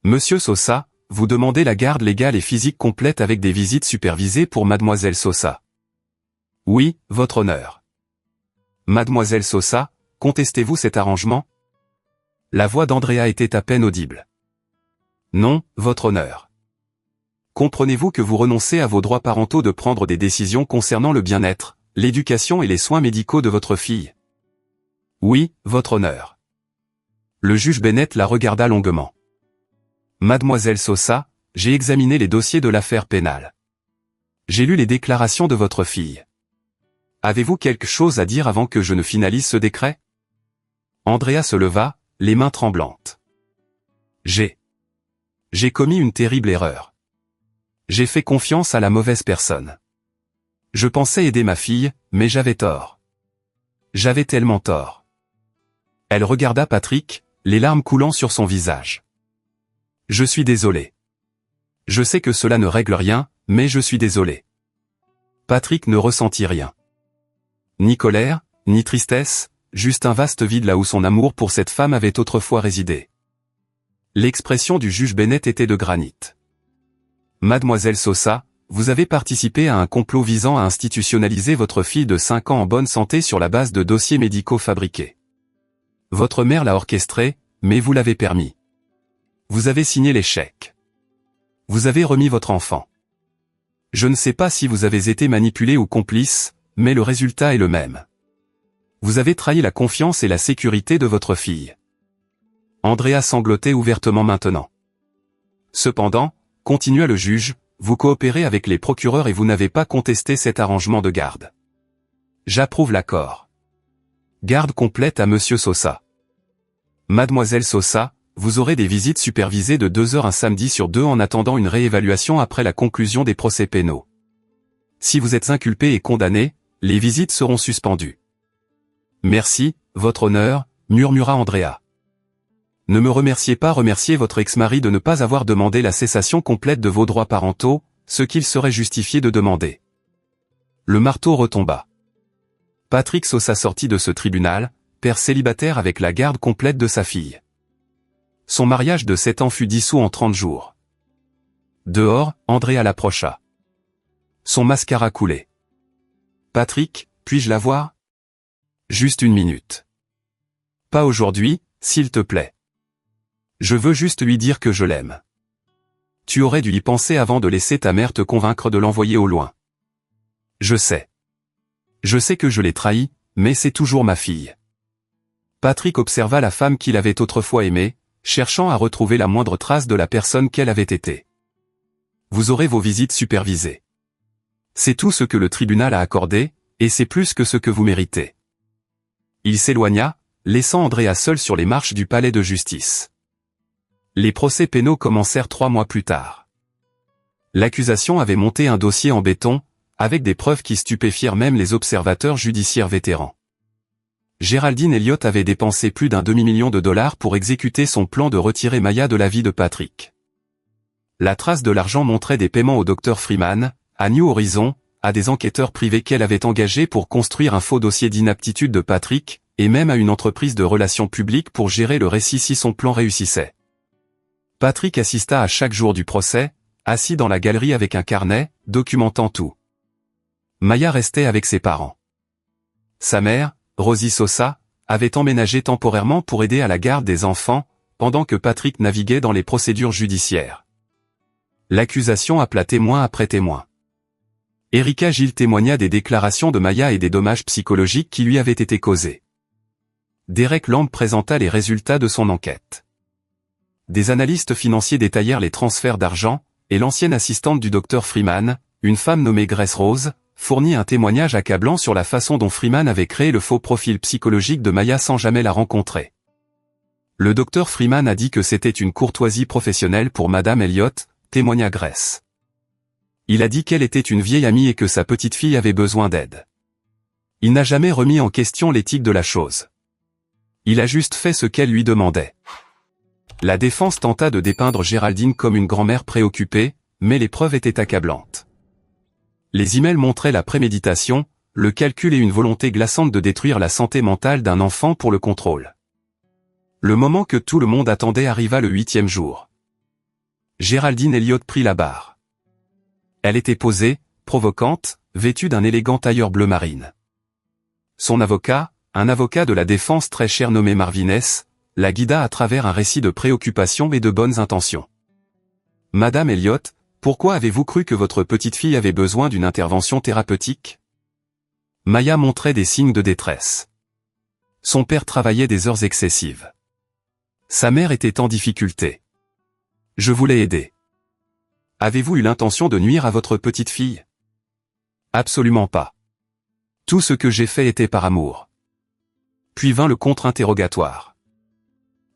Monsieur Sosa, vous demandez la garde légale et physique complète avec des visites supervisées pour mademoiselle Sosa. Oui, votre honneur. Mademoiselle Sosa, contestez-vous cet arrangement? La voix d'Andrea était à peine audible. Non, votre honneur. Comprenez-vous que vous renoncez à vos droits parentaux de prendre des décisions concernant le bien-être, l'éducation et les soins médicaux de votre fille? Oui, votre honneur. Le juge Bennett la regarda longuement. Mademoiselle Sosa, j'ai examiné les dossiers de l'affaire pénale. J'ai lu les déclarations de votre fille. Avez-vous quelque chose à dire avant que je ne finalise ce décret? Andrea se leva, les mains tremblantes. J'ai commis une terrible erreur. J'ai fait confiance à la mauvaise personne. Je pensais aider ma fille, mais j'avais tort. J'avais tellement tort. Elle regarda Patrick, les larmes coulant sur son visage. Je suis désolé. Je sais que cela ne règle rien, mais je suis désolé. Patrick ne ressentit rien. Ni colère, ni tristesse, juste un vaste vide là où son amour pour cette femme avait autrefois résidé. L'expression du juge Bennett était de granit. Mademoiselle Sosa, vous avez participé à un complot visant à institutionnaliser votre fille de 5 ans en bonne santé sur la base de dossiers médicaux fabriqués. Votre mère l'a orchestré, mais vous l'avez permis. Vous avez signé les chèques. Vous avez remis votre enfant. Je ne sais pas si vous avez été manipulé ou complice, mais le résultat est le même. Vous avez trahi la confiance et la sécurité de votre fille. Andrea sanglotait ouvertement maintenant. Cependant, continua le juge, vous coopérez avec les procureurs et vous n'avez pas contesté cet arrangement de garde. J'approuve l'accord. Garde complète à Monsieur Sosa. Mademoiselle Sosa, vous aurez des visites supervisées de 2 heures un samedi sur 2 en attendant une réévaluation après la conclusion des procès pénaux. Si vous êtes inculpé et condamné, les visites seront suspendues. Merci, votre honneur, murmura Andrea. Ne me remerciez pas, remerciez votre ex-mari de ne pas avoir demandé la cessation complète de vos droits parentaux, ce qu'il serait justifié de demander. Le marteau retomba. Patrick Sosa sortit de ce tribunal, père célibataire avec la garde complète de sa fille. Son mariage de 7 ans fut dissous en 30 jours. Dehors, Andrea l'approcha. Son mascara coulait. Patrick, puis-je la voir? Juste une minute. Pas aujourd'hui, s'il te plaît. Je veux juste lui dire que je l'aime. Tu aurais dû y penser avant de laisser ta mère te convaincre de l'envoyer au loin. Je sais. Je sais que je l'ai trahi, mais c'est toujours ma fille. Patrick observa la femme qu'il avait autrefois aimée, cherchant à retrouver la moindre trace de la personne qu'elle avait été. Vous aurez vos visites supervisées. C'est tout ce que le tribunal a accordé, et c'est plus que ce que vous méritez. Il s'éloigna, laissant Andrea seule sur les marches du palais de justice. Les procès pénaux commencèrent 3 mois plus tard. L'accusation avait monté un dossier en béton, avec des preuves qui stupéfièrent même les observateurs judiciaires vétérans. Géraldine Elliott avait dépensé plus d'un demi-million de dollars pour exécuter son plan de retirer Maya de la vie de Patrick. La trace de l'argent montrait des paiements au Dr Freeman, à New Horizon, à des enquêteurs privés qu'elle avait engagés pour construire un faux dossier d'inaptitude de Patrick, et même à une entreprise de relations publiques pour gérer le récit si son plan réussissait. Patrick assista à chaque jour du procès, assis dans la galerie avec un carnet, documentant tout. Maya restait avec ses parents. Sa mère, Rosie Sosa, avait emménagé temporairement pour aider à la garde des enfants, pendant que Patrick naviguait dans les procédures judiciaires. L'accusation appela témoin après témoin. Erika Gilles témoigna des déclarations de Maya et des dommages psychologiques qui lui avaient été causés. Derek Lamb présenta les résultats de son enquête. Des analystes financiers détaillèrent les transferts d'argent, et l'ancienne assistante du Dr Freeman, une femme nommée Grace Rose, fournit un témoignage accablant sur la façon dont Freeman avait créé le faux profil psychologique de Maya sans jamais la rencontrer. Le Dr Freeman a dit que c'était une courtoisie professionnelle pour Madame Elliott, témoigna Grace. Il a dit qu'elle était une vieille amie et que sa petite fille avait besoin d'aide. Il n'a jamais remis en question l'éthique de la chose. Il a juste fait ce qu'elle lui demandait. La défense tenta de dépeindre Géraldine comme une grand-mère préoccupée, mais les preuves étaient accablantes. Les emails montraient la préméditation, le calcul et une volonté glaçante de détruire la santé mentale d'un enfant pour le contrôle. Le moment que tout le monde attendait arriva le 8e jour. Géraldine Elliott prit la barre. Elle était posée, provocante, vêtue d'un élégant tailleur bleu marine. Son avocat, un avocat de la défense très cher nommé Marvinès, la guida à travers un récit de préoccupations et de bonnes intentions. « Madame Elliott, pourquoi avez-vous cru que votre petite-fille avait besoin d'une intervention thérapeutique ?» Maya montrait des signes de détresse. Son père travaillait des heures excessives. Sa mère était en difficulté. « Je voulais aider. » « Avez-vous eu l'intention de nuire à votre petite-fille ?»« Absolument pas. Tout ce que j'ai fait était par amour. » Puis vint le contre-interrogatoire.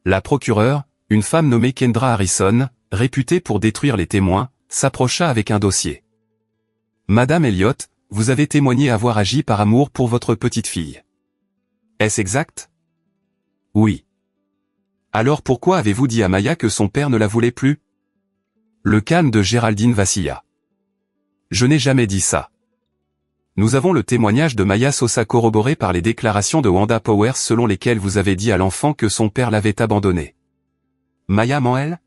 La procureure, une femme nommée Kendra Harrison, réputée pour détruire les témoins, s'approcha avec un dossier. « Madame Elliott, vous avez témoigné avoir agi par amour pour votre petite-fille. Est-ce exact ? » « Oui. » « Alors pourquoi avez-vous dit à Maya que son père ne la voulait plus ?» Le calme de Géraldine vacilla. « Je n'ai jamais dit ça. Nous avons le témoignage de Maya Sosa corroboré par les déclarations de Wanda Powers selon lesquelles vous avez dit à l'enfant que son père l'avait abandonné. Maya ment elle ?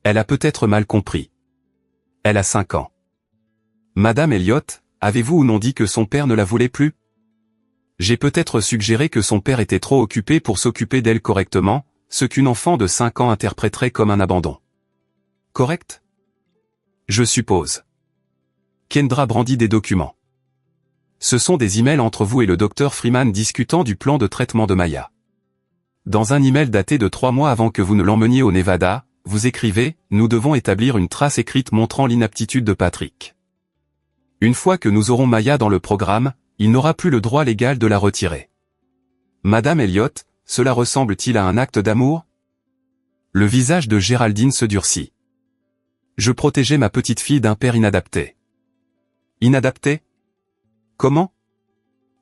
Elle a peut-être mal compris. Elle a 5 ans. Madame Elliott, avez-vous ou non dit que son père ne la voulait plus ? J'ai peut-être suggéré que son père était trop occupé pour s'occuper d'elle correctement, ce qu'une enfant de 5 ans interpréterait comme un abandon. Correct ? Je suppose. Kendra brandit des documents. Ce sont des emails entre vous et le docteur Freeman discutant du plan de traitement de Maya. Dans un email daté de 3 mois avant que vous ne l'emmeniez au Nevada, vous écrivez « Nous devons établir une trace écrite montrant l'inaptitude de Patrick. Une fois que nous aurons Maya dans le programme, il n'aura plus le droit légal de la retirer. » Madame Elliott, cela ressemble-t-il à un acte d'amour ? Le visage de Géraldine se durcit. Je protégeais ma petite-fille d'un père inadapté. Inadapté ? Comment ?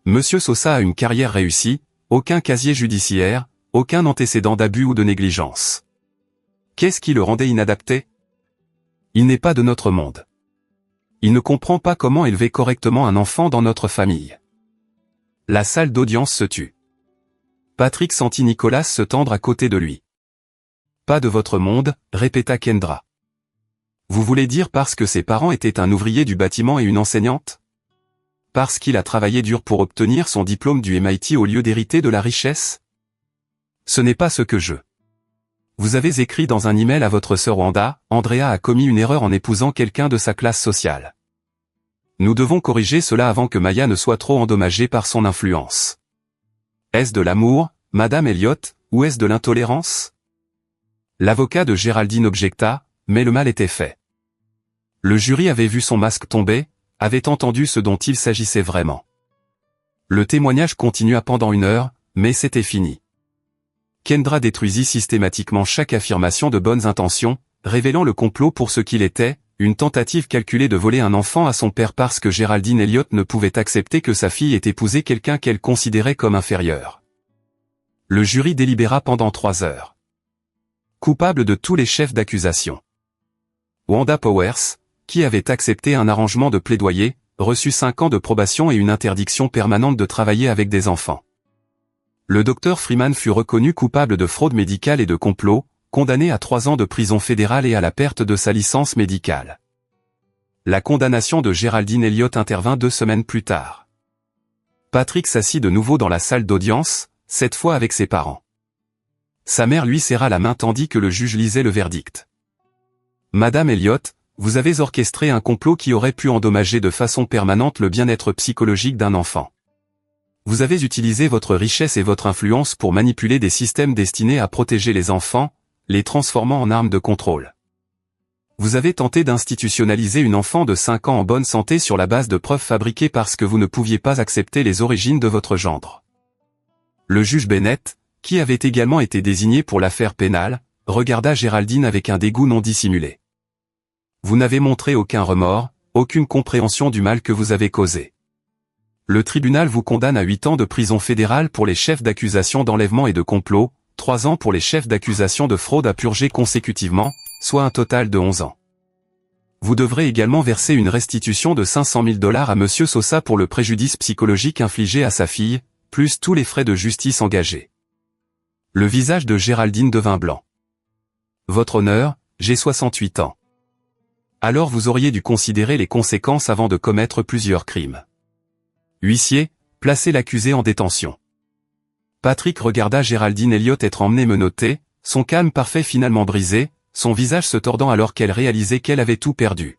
Monsieur Sosa a une carrière réussie, aucun casier judiciaire, aucun antécédent d'abus ou de négligence. Qu'est-ce qui le rendait inadapté ? Il n'est pas de notre monde. Il ne comprend pas comment élever correctement un enfant dans notre famille. La salle d'audience se tut. Patrick sentit Nicolas se tendre à côté de lui. Pas de votre monde, répéta Kendra. Vous voulez dire parce que ses parents étaient un ouvrier du bâtiment et une enseignante ? Parce qu'il a travaillé dur pour obtenir son diplôme du MIT au lieu d'hériter de la richesse ? Ce n'est pas ce que je... Vous avez écrit dans un email à votre sœur Wanda, Andrea a commis une erreur en épousant quelqu'un de sa classe sociale. Nous devons corriger cela avant que Maya ne soit trop endommagée par son influence. Est-ce de l'amour, Madame Elliott, ou est-ce de l'intolérance ? L'avocat de Géraldine objecta, mais le mal était fait. Le jury avait vu son masque tomber, avait entendu ce dont il s'agissait vraiment. Le témoignage continua pendant 1 heure, mais c'était fini. Kendra détruisit systématiquement chaque affirmation de bonnes intentions, révélant le complot pour ce qu'il était, une tentative calculée de voler un enfant à son père parce que Géraldine Elliott ne pouvait accepter que sa fille ait épousé quelqu'un qu'elle considérait comme inférieur. Le jury délibéra pendant 3 heures. Coupable de tous les chefs d'accusation. Wanda Powers, qui avait accepté un arrangement de plaidoyer, reçut 5 ans de probation et une interdiction permanente de travailler avec des enfants. Le docteur Freeman fut reconnu coupable de fraude médicale et de complot, condamné à 3 ans de prison fédérale et à la perte de sa licence médicale. La condamnation de Géraldine Elliott intervint 2 semaines plus tard. Patrick s'assit de nouveau dans la salle d'audience, cette fois avec ses parents. Sa mère lui serra la main tandis que le juge lisait le verdict. « Madame Elliott, vous avez orchestré un complot qui aurait pu endommager de façon permanente le bien-être psychologique d'un enfant. Vous avez utilisé votre richesse et votre influence pour manipuler des systèmes destinés à protéger les enfants, les transformant en armes de contrôle. Vous avez tenté d'institutionnaliser une enfant de 5 ans en bonne santé sur la base de preuves fabriquées parce que vous ne pouviez pas accepter les origines de votre gendre. » Le juge Bennett, qui avait également été désigné pour l'affaire pénale, regarda Géraldine avec un dégoût non dissimulé. Vous n'avez montré aucun remords, aucune compréhension du mal que vous avez causé. le tribunal vous condamne à 8 ans de prison fédérale pour les chefs d'accusation d'enlèvement et de complot, 3 ans pour les chefs d'accusation de fraude à purger consécutivement, soit un total de 11 ans. Vous devrez également verser une restitution de 500 000 $ à Monsieur Sosa pour le préjudice psychologique infligé à sa fille, plus tous les frais de justice engagés. Le visage de Géraldine devint blanc. Votre honneur, j'ai 68 ans. Alors vous auriez dû considérer les conséquences avant de commettre plusieurs crimes. Huissier, placez l'accusé en détention. Patrick regarda Géraldine Elliott être emmenée menottée, son calme parfait finalement brisé, son visage se tordant alors qu'elle réalisait qu'elle avait tout perdu.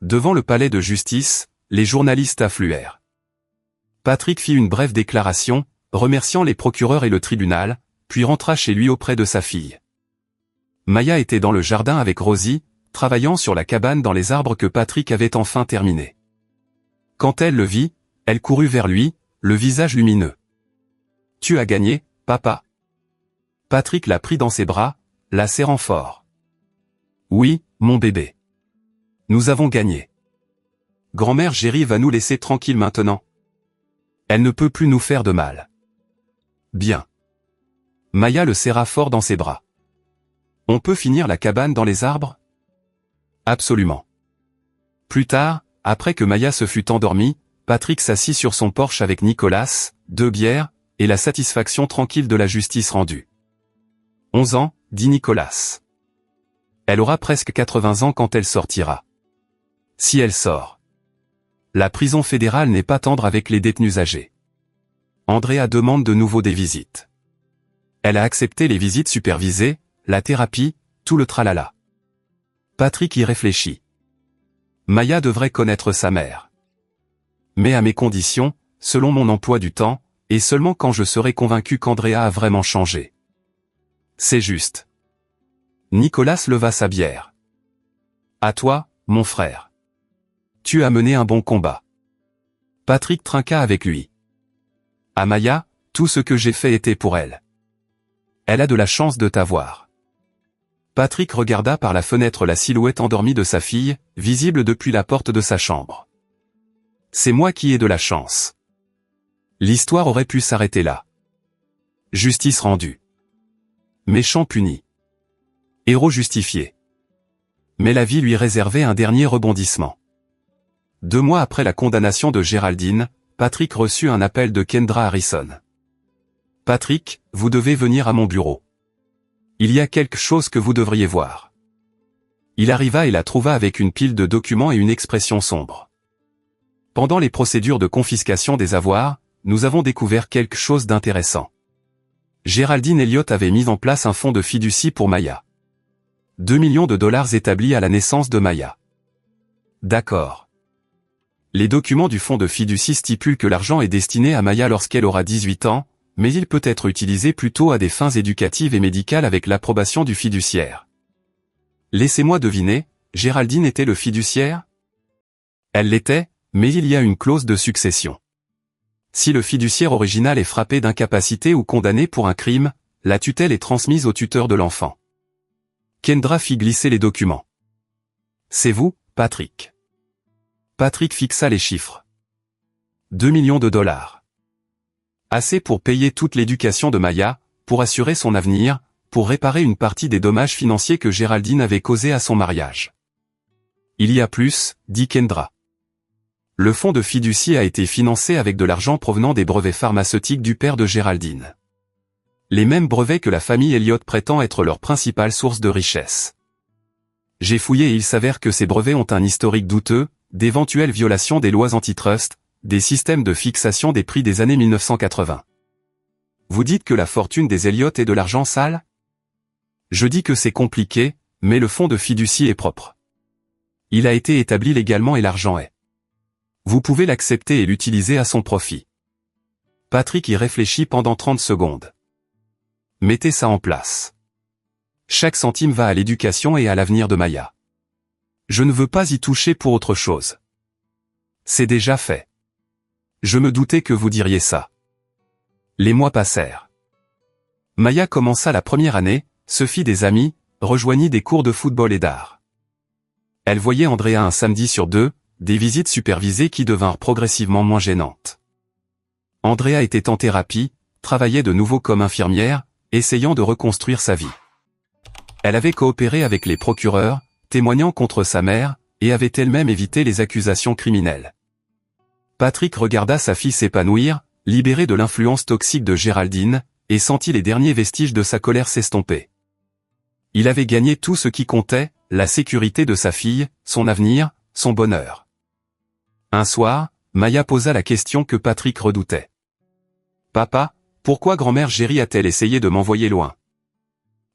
Devant le palais de justice, les journalistes affluèrent. Patrick fit une brève déclaration, remerciant les procureurs et le tribunal, puis rentra chez lui auprès de sa fille. Maya était dans le jardin avec Rosie, travaillant sur la cabane dans les arbres que Patrick avait enfin terminé. Quand elle le vit, elle courut vers lui, le visage lumineux. « Tu as gagné, papa ?» Patrick la prit dans ses bras, la serrant fort. « Oui, mon bébé. Nous avons gagné. Grand-mère Géry va nous laisser tranquilles maintenant. Elle ne peut plus nous faire de mal. » Bien. Maya le serra fort dans ses bras. « On peut finir la cabane dans les arbres ? » Absolument. Plus tard, après que Maya se fut endormie, Patrick s'assit sur son porche avec Nicolas, 2 bières, et la satisfaction tranquille de la justice rendue. 11 ans, dit Nicolas. Elle aura presque 80 ans quand elle sortira. Si elle sort. La prison fédérale n'est pas tendre avec les détenus âgés. Andrea demande de nouveau des visites. Elle a accepté les visites supervisées, la thérapie, tout le tralala. Patrick y réfléchit. Maya devrait connaître sa mère. Mais à mes conditions, selon mon emploi du temps, et seulement quand je serai convaincu qu'Andrea a vraiment changé. C'est juste. Nicolas leva sa bière. À toi, mon frère. Tu as mené un bon combat. Patrick trinqua avec lui. À Maya, tout ce que j'ai fait était pour elle. Elle a de la chance de t'avoir. Patrick regarda par la fenêtre la silhouette endormie de sa fille, visible depuis la porte de sa chambre. C'est moi qui ai de la chance. L'histoire aurait pu s'arrêter là. Justice rendue. Méchant puni. Héros justifié. Mais la vie lui réservait un dernier rebondissement. 2 mois après la condamnation de Géraldine, Patrick reçut un appel de Kendra Harrison. « Patrick, vous devez venir à mon bureau. Il y a quelque chose que vous devriez voir. » Il arriva et la trouva avec une pile de documents et une expression sombre. « Pendant les procédures de confiscation des avoirs, nous avons découvert quelque chose d'intéressant. Géraldine Elliott avait mis en place un fonds de fiducie pour Maya. 2 millions de $ établis à la naissance de Maya. D'accord. Les documents du fonds de fiducie stipulent que l'argent est destiné à Maya lorsqu'elle aura 18 ans, mais il peut être utilisé plutôt à des fins éducatives et médicales avec l'approbation du fiduciaire. Laissez-moi deviner, Géraldine était le fiduciaire ? Elle l'était, mais il y a une clause de succession. Si le fiduciaire original est frappé d'incapacité ou condamné pour un crime, la tutelle est transmise au tuteur de l'enfant. Kendra fit glisser les documents. C'est vous, Patrick. Patrick fixa les chiffres. 2 millions de $. Assez pour payer toute l'éducation de Maya, pour assurer son avenir, pour réparer une partie des dommages financiers que Géraldine avait causés à son mariage. Il y a plus, dit Kendra. Le fonds de fiducie a été financé avec de l'argent provenant des brevets pharmaceutiques du père de Géraldine. Les mêmes brevets que la famille Elliott prétend être leur principale source de richesse. J'ai fouillé et il s'avère que ces brevets ont un historique douteux, d'éventuelles violations des lois antitrust, des systèmes de fixation des prix des années 1980. Vous dites que la fortune des Elliott est de l'argent sale ? Je dis que c'est compliqué, mais le fonds de fiducie est propre. Il a été établi légalement et l'argent est. Vous pouvez l'accepter et l'utiliser à son profit. Patrick y réfléchit pendant 30 secondes. Mettez ça en place. Chaque centime va à l'éducation et à l'avenir de Maya. Je ne veux pas y toucher pour autre chose. C'est déjà fait. Je me doutais que vous diriez ça. Les mois passèrent. Maya commença la première année, se fit des amis, rejoignit des cours de football et d'art. Elle voyait Andrea un samedi sur 2, des visites supervisées qui devinrent progressivement moins gênantes. Andrea était en thérapie, travaillait de nouveau comme infirmière, essayant de reconstruire sa vie. Elle avait coopéré avec les procureurs, témoignant contre sa mère, et avait elle-même évité les accusations criminelles. Patrick regarda sa fille s'épanouir, libérée de l'influence toxique de Géraldine, et sentit les derniers vestiges de sa colère s'estomper. Il avait gagné tout ce qui comptait, la sécurité de sa fille, son avenir, son bonheur. Un soir, Maya posa la question que Patrick redoutait. « Papa, pourquoi grand-mère Géry a-t-elle essayé de m'envoyer loin ?»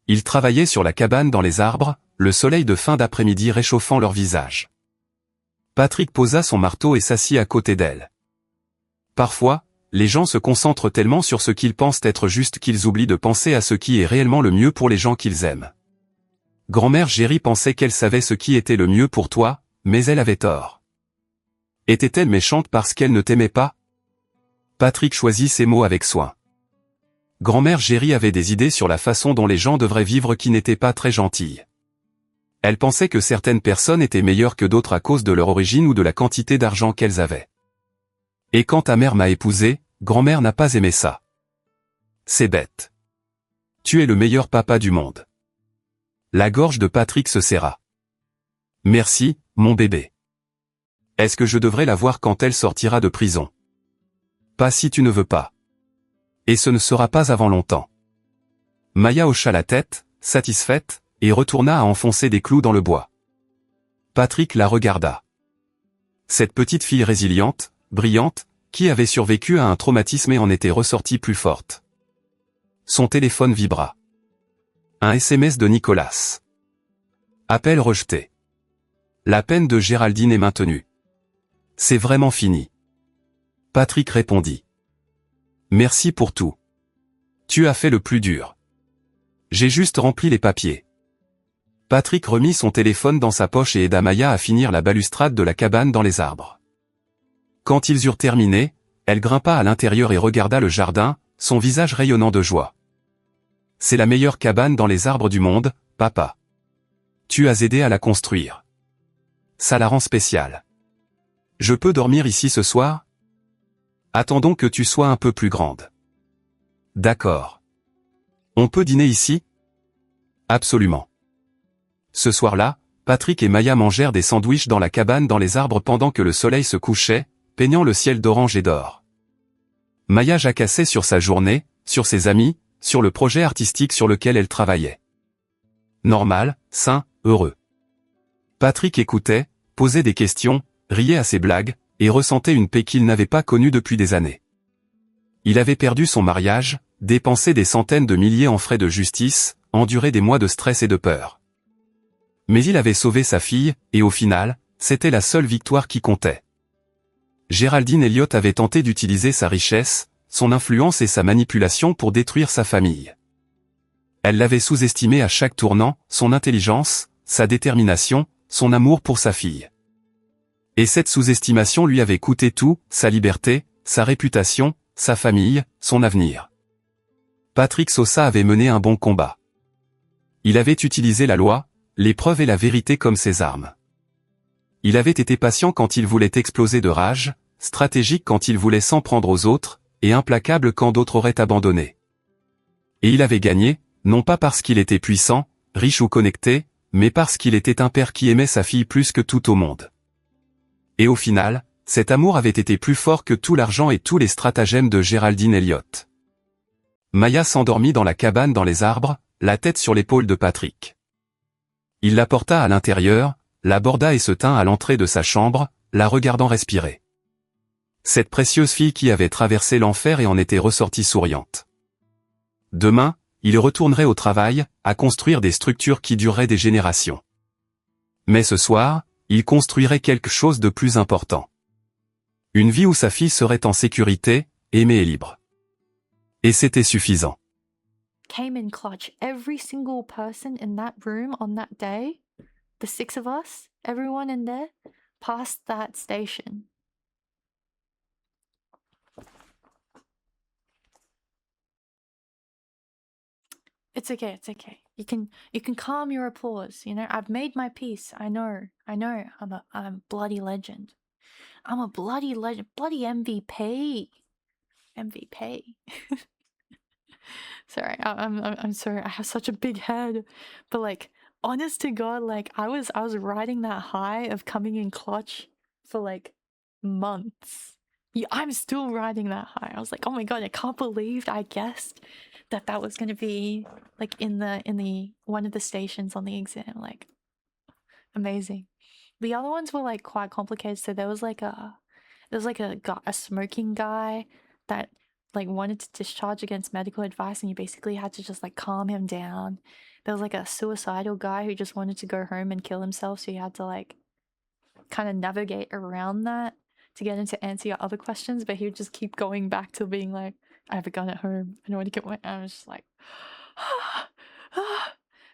Ils travaillaient sur la cabane dans les arbres, le soleil de fin d'après-midi réchauffant leur visage. Patrick posa son marteau et s'assit à côté d'elle. Parfois, les gens se concentrent tellement sur ce qu'ils pensent être juste qu'ils oublient de penser à ce qui est réellement le mieux pour les gens qu'ils aiment. Grand-mère Géry pensait qu'elle savait ce qui était le mieux pour toi, mais elle avait tort. Était-elle méchante parce qu'elle ne t'aimait pas? Patrick choisit ses mots avec soin. Grand-mère Géry avait des idées sur la façon dont les gens devraient vivre qui n'étaient pas très gentilles. Elle pensait que certaines personnes étaient meilleures que d'autres à cause de leur origine ou de la quantité d'argent qu'elles avaient. Et quand ta mère m'a épousé, grand-mère n'a pas aimé ça. C'est bête. Tu es le meilleur papa du monde. La gorge de Patrick se serra. Merci, mon bébé. Est-ce que je devrais la voir quand elle sortira de prison? Pas si tu ne veux pas. Et ce ne sera pas avant longtemps. Maya hocha la tête, satisfaite, et retourna à enfoncer des clous dans le bois. Patrick la regarda. Cette petite fille résiliente, brillante, qui avait survécu à un traumatisme et en était ressortie plus forte. Son téléphone vibra. Un SMS de Nicolas. Appel rejeté. La peine de Géraldine est maintenue. C'est vraiment fini. Patrick répondit. Merci pour tout. Tu as fait le plus dur. J'ai juste rempli les papiers. Patrick remit son téléphone dans sa poche et aida Maya à finir la balustrade de la cabane dans les arbres. Quand ils eurent terminé, elle grimpa à l'intérieur et regarda le jardin, son visage rayonnant de joie. C'est la meilleure cabane dans les arbres du monde, papa. Tu as aidé à la construire. Ça la rend spéciale. Je peux dormir ici ce soir? Attendons que tu sois un peu plus grande. D'accord. On peut dîner ici? Absolument. Ce soir-là, Patrick et Maya mangèrent des sandwichs dans la cabane dans les arbres pendant que le soleil se couchait, peignant le ciel d'orange et d'or. Maya jacassait sur sa journée, sur ses amis, sur le projet artistique sur lequel elle travaillait. Normal, sain, heureux. Patrick écoutait, posait des questions, riait à ses blagues, et ressentait une paix qu'il n'avait pas connue depuis des années. Il avait perdu son mariage, dépensé des centaines de milliers en frais de justice, enduré des mois de stress et de peur. Mais il avait sauvé sa fille, et au final, c'était la seule victoire qui comptait. Géraldine Elliott avait tenté d'utiliser sa richesse, son influence et sa manipulation pour détruire sa famille. Elle l'avait sous-estimé à chaque tournant, son intelligence, sa détermination, son amour pour sa fille. Et cette sous-estimation lui avait coûté tout, sa liberté, sa réputation, sa famille, son avenir. Patrick Sosa avait mené un bon combat. Il avait utilisé la loi, l'épreuve et la vérité comme ses armes. Il avait été patient quand il voulait exploser de rage, stratégique quand il voulait s'en prendre aux autres, et implacable quand d'autres auraient abandonné. Et il avait gagné, non pas parce qu'il était puissant, riche ou connecté, mais parce qu'il était un père qui aimait sa fille plus que tout au monde. Et au final, cet amour avait été plus fort que tout l'argent et tous les stratagèmes de Géraldine Elliott. Maya s'endormit dans la cabane dans les arbres, la tête sur l'épaule de Patrick. Il la porta à l'intérieur, l'aborda et se tint à l'entrée de sa chambre, la regardant respirer. Cette précieuse fille qui avait traversé l'enfer et en était ressortie souriante. Demain, il retournerait au travail, à construire des structures qui dureraient des générations. Mais ce soir, il construirait quelque chose de plus important. Une vie où sa fille serait en sécurité, aimée et libre. Et c'était suffisant. Came in clutch. Every single person in that room on that day, the 6 of us, everyone in there, passed that station. It's okay, it's okay. You can calm your applause, you know? I've made my peace. I know. I'm a bloody legend. I'm a bloody legend. Bloody MVP. MVP. Sorry, I'm sorry. I have such a big head, but like, honest to God, like I was riding that high of coming in clutch for like months. Yeah, I'm still riding that high. I was like, oh my God, I can't believe I guessed that that was gonna be like in the one of the stations on the exam. Like, amazing. The other ones were like quite complicated. So a smoking guy that like wanted to discharge against medical advice, and you basically had to just like calm him down. There was like a suicidal guy who just wanted to go home and kill himself, so you had to like kind of navigate around that to get him to answer your other questions, but he would just keep going back to being like, I have a gun at home. I don't want to get my. I was just like,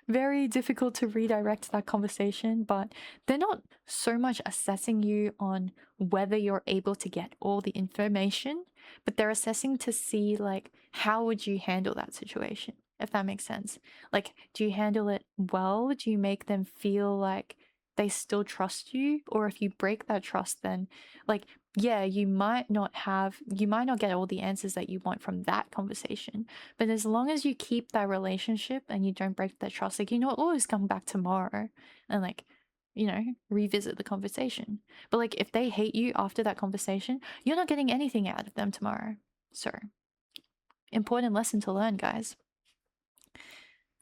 very difficult to redirect that conversation, but they're not so much assessing you on whether you're able to get all the information, but they're assessing to see like how would you handle that situation, if that makes sense. Like, do you handle it well? Do you make them feel like they still trust you? Or if you break that trust, then like, yeah, you might not get all the answers that you want from that conversation, but as long as you keep that relationship and you don't break that trust, like, you know, always come back tomorrow and like, you know, revisit the conversation. But like, if they hate you after that conversation, you're not getting anything out of them tomorrow. So, important lesson to learn, guys.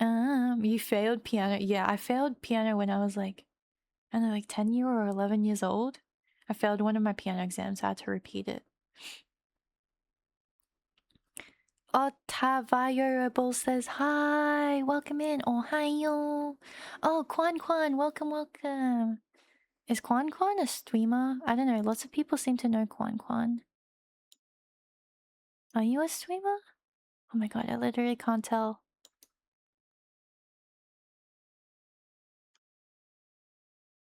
You failed piano. Yeah, I failed piano when I was like, I don't know, like 10 years or 11 years old. I failed one of my piano exams. I had to repeat it. Otavayorable says hi, welcome in. Ohayo. Oh, Quan Quan, welcome, welcome. Is Quan Quan a streamer? I don't know. Lots of people seem to know Quan Quan. Are you a streamer? Oh my God, I literally can't tell.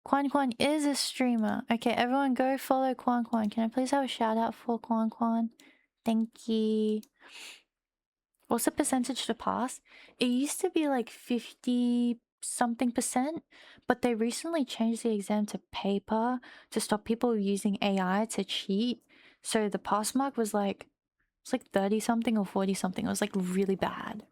Quan Quan is a streamer. Okay, everyone go follow Quan Quan. Can I please have a shout out for Quan Quan? Thank you. What's the percentage to pass? It used to be like 50 something percent, but they recently changed the exam to paper to stop people using AI to cheat. So the pass mark was like, it's like 30 something or 40 something. It was like really bad.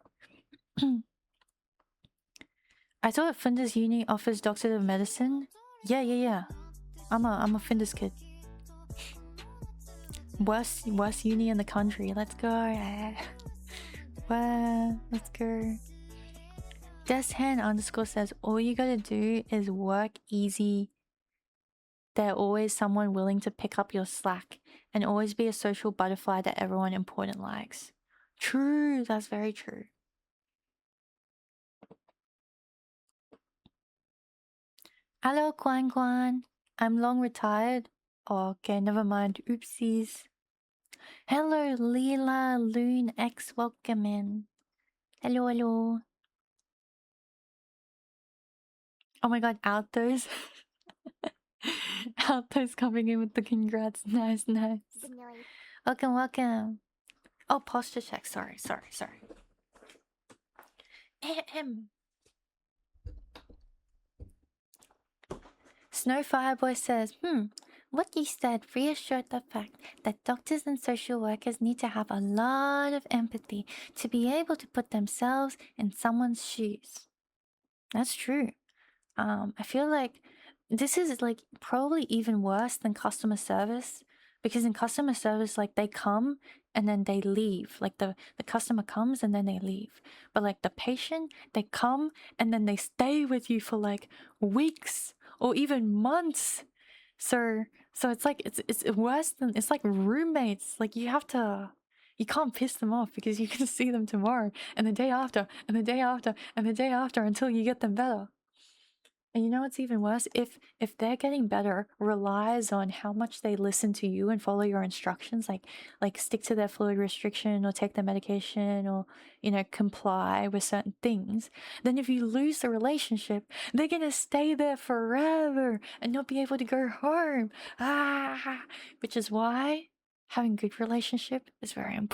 I thought Flinders Uni offers Doctor of Medicine. Yeah. I'm a Flinders kid. Worst uni in the country. Let's go. Well, let's go. Deshan_ says, all you gotta do is work easy. There's always someone willing to pick up your slack, and always be a social butterfly that everyone important likes. True, that's very true. Hello, Quan Quan. I'm long retired. Okay, never mind. Oopsies. Hello, Leela Loon X. Welcome in. Hello. Oh my God, Altos. Altos coming in with the congrats. Nice. Welcome. Oh, posture check. Sorry. Snow Fireboy says, what you said reassured the fact that doctors and social workers need to have a lot of empathy to be able to put themselves in someone's shoes. That's true. I feel like this is like probably even worse than customer service, because in customer service, like, they come and then they leave. Like the customer comes and then they leave. But like the patient, they come and then they stay with you for like weeks or even months. So it's like it's worse than, it's like roommates. Like you can't piss them off because you can see them tomorrow and the day after and the day after and the day after until you get them better. And you know what's even worse? If they're getting better relies on how much they listen to you and follow your instructions, like stick to their fluid restriction or take their medication or, you know, comply with certain things, then if you lose the relationship, they're gonna stay there forever and not be able to go home. Which is why having good relationship is very important.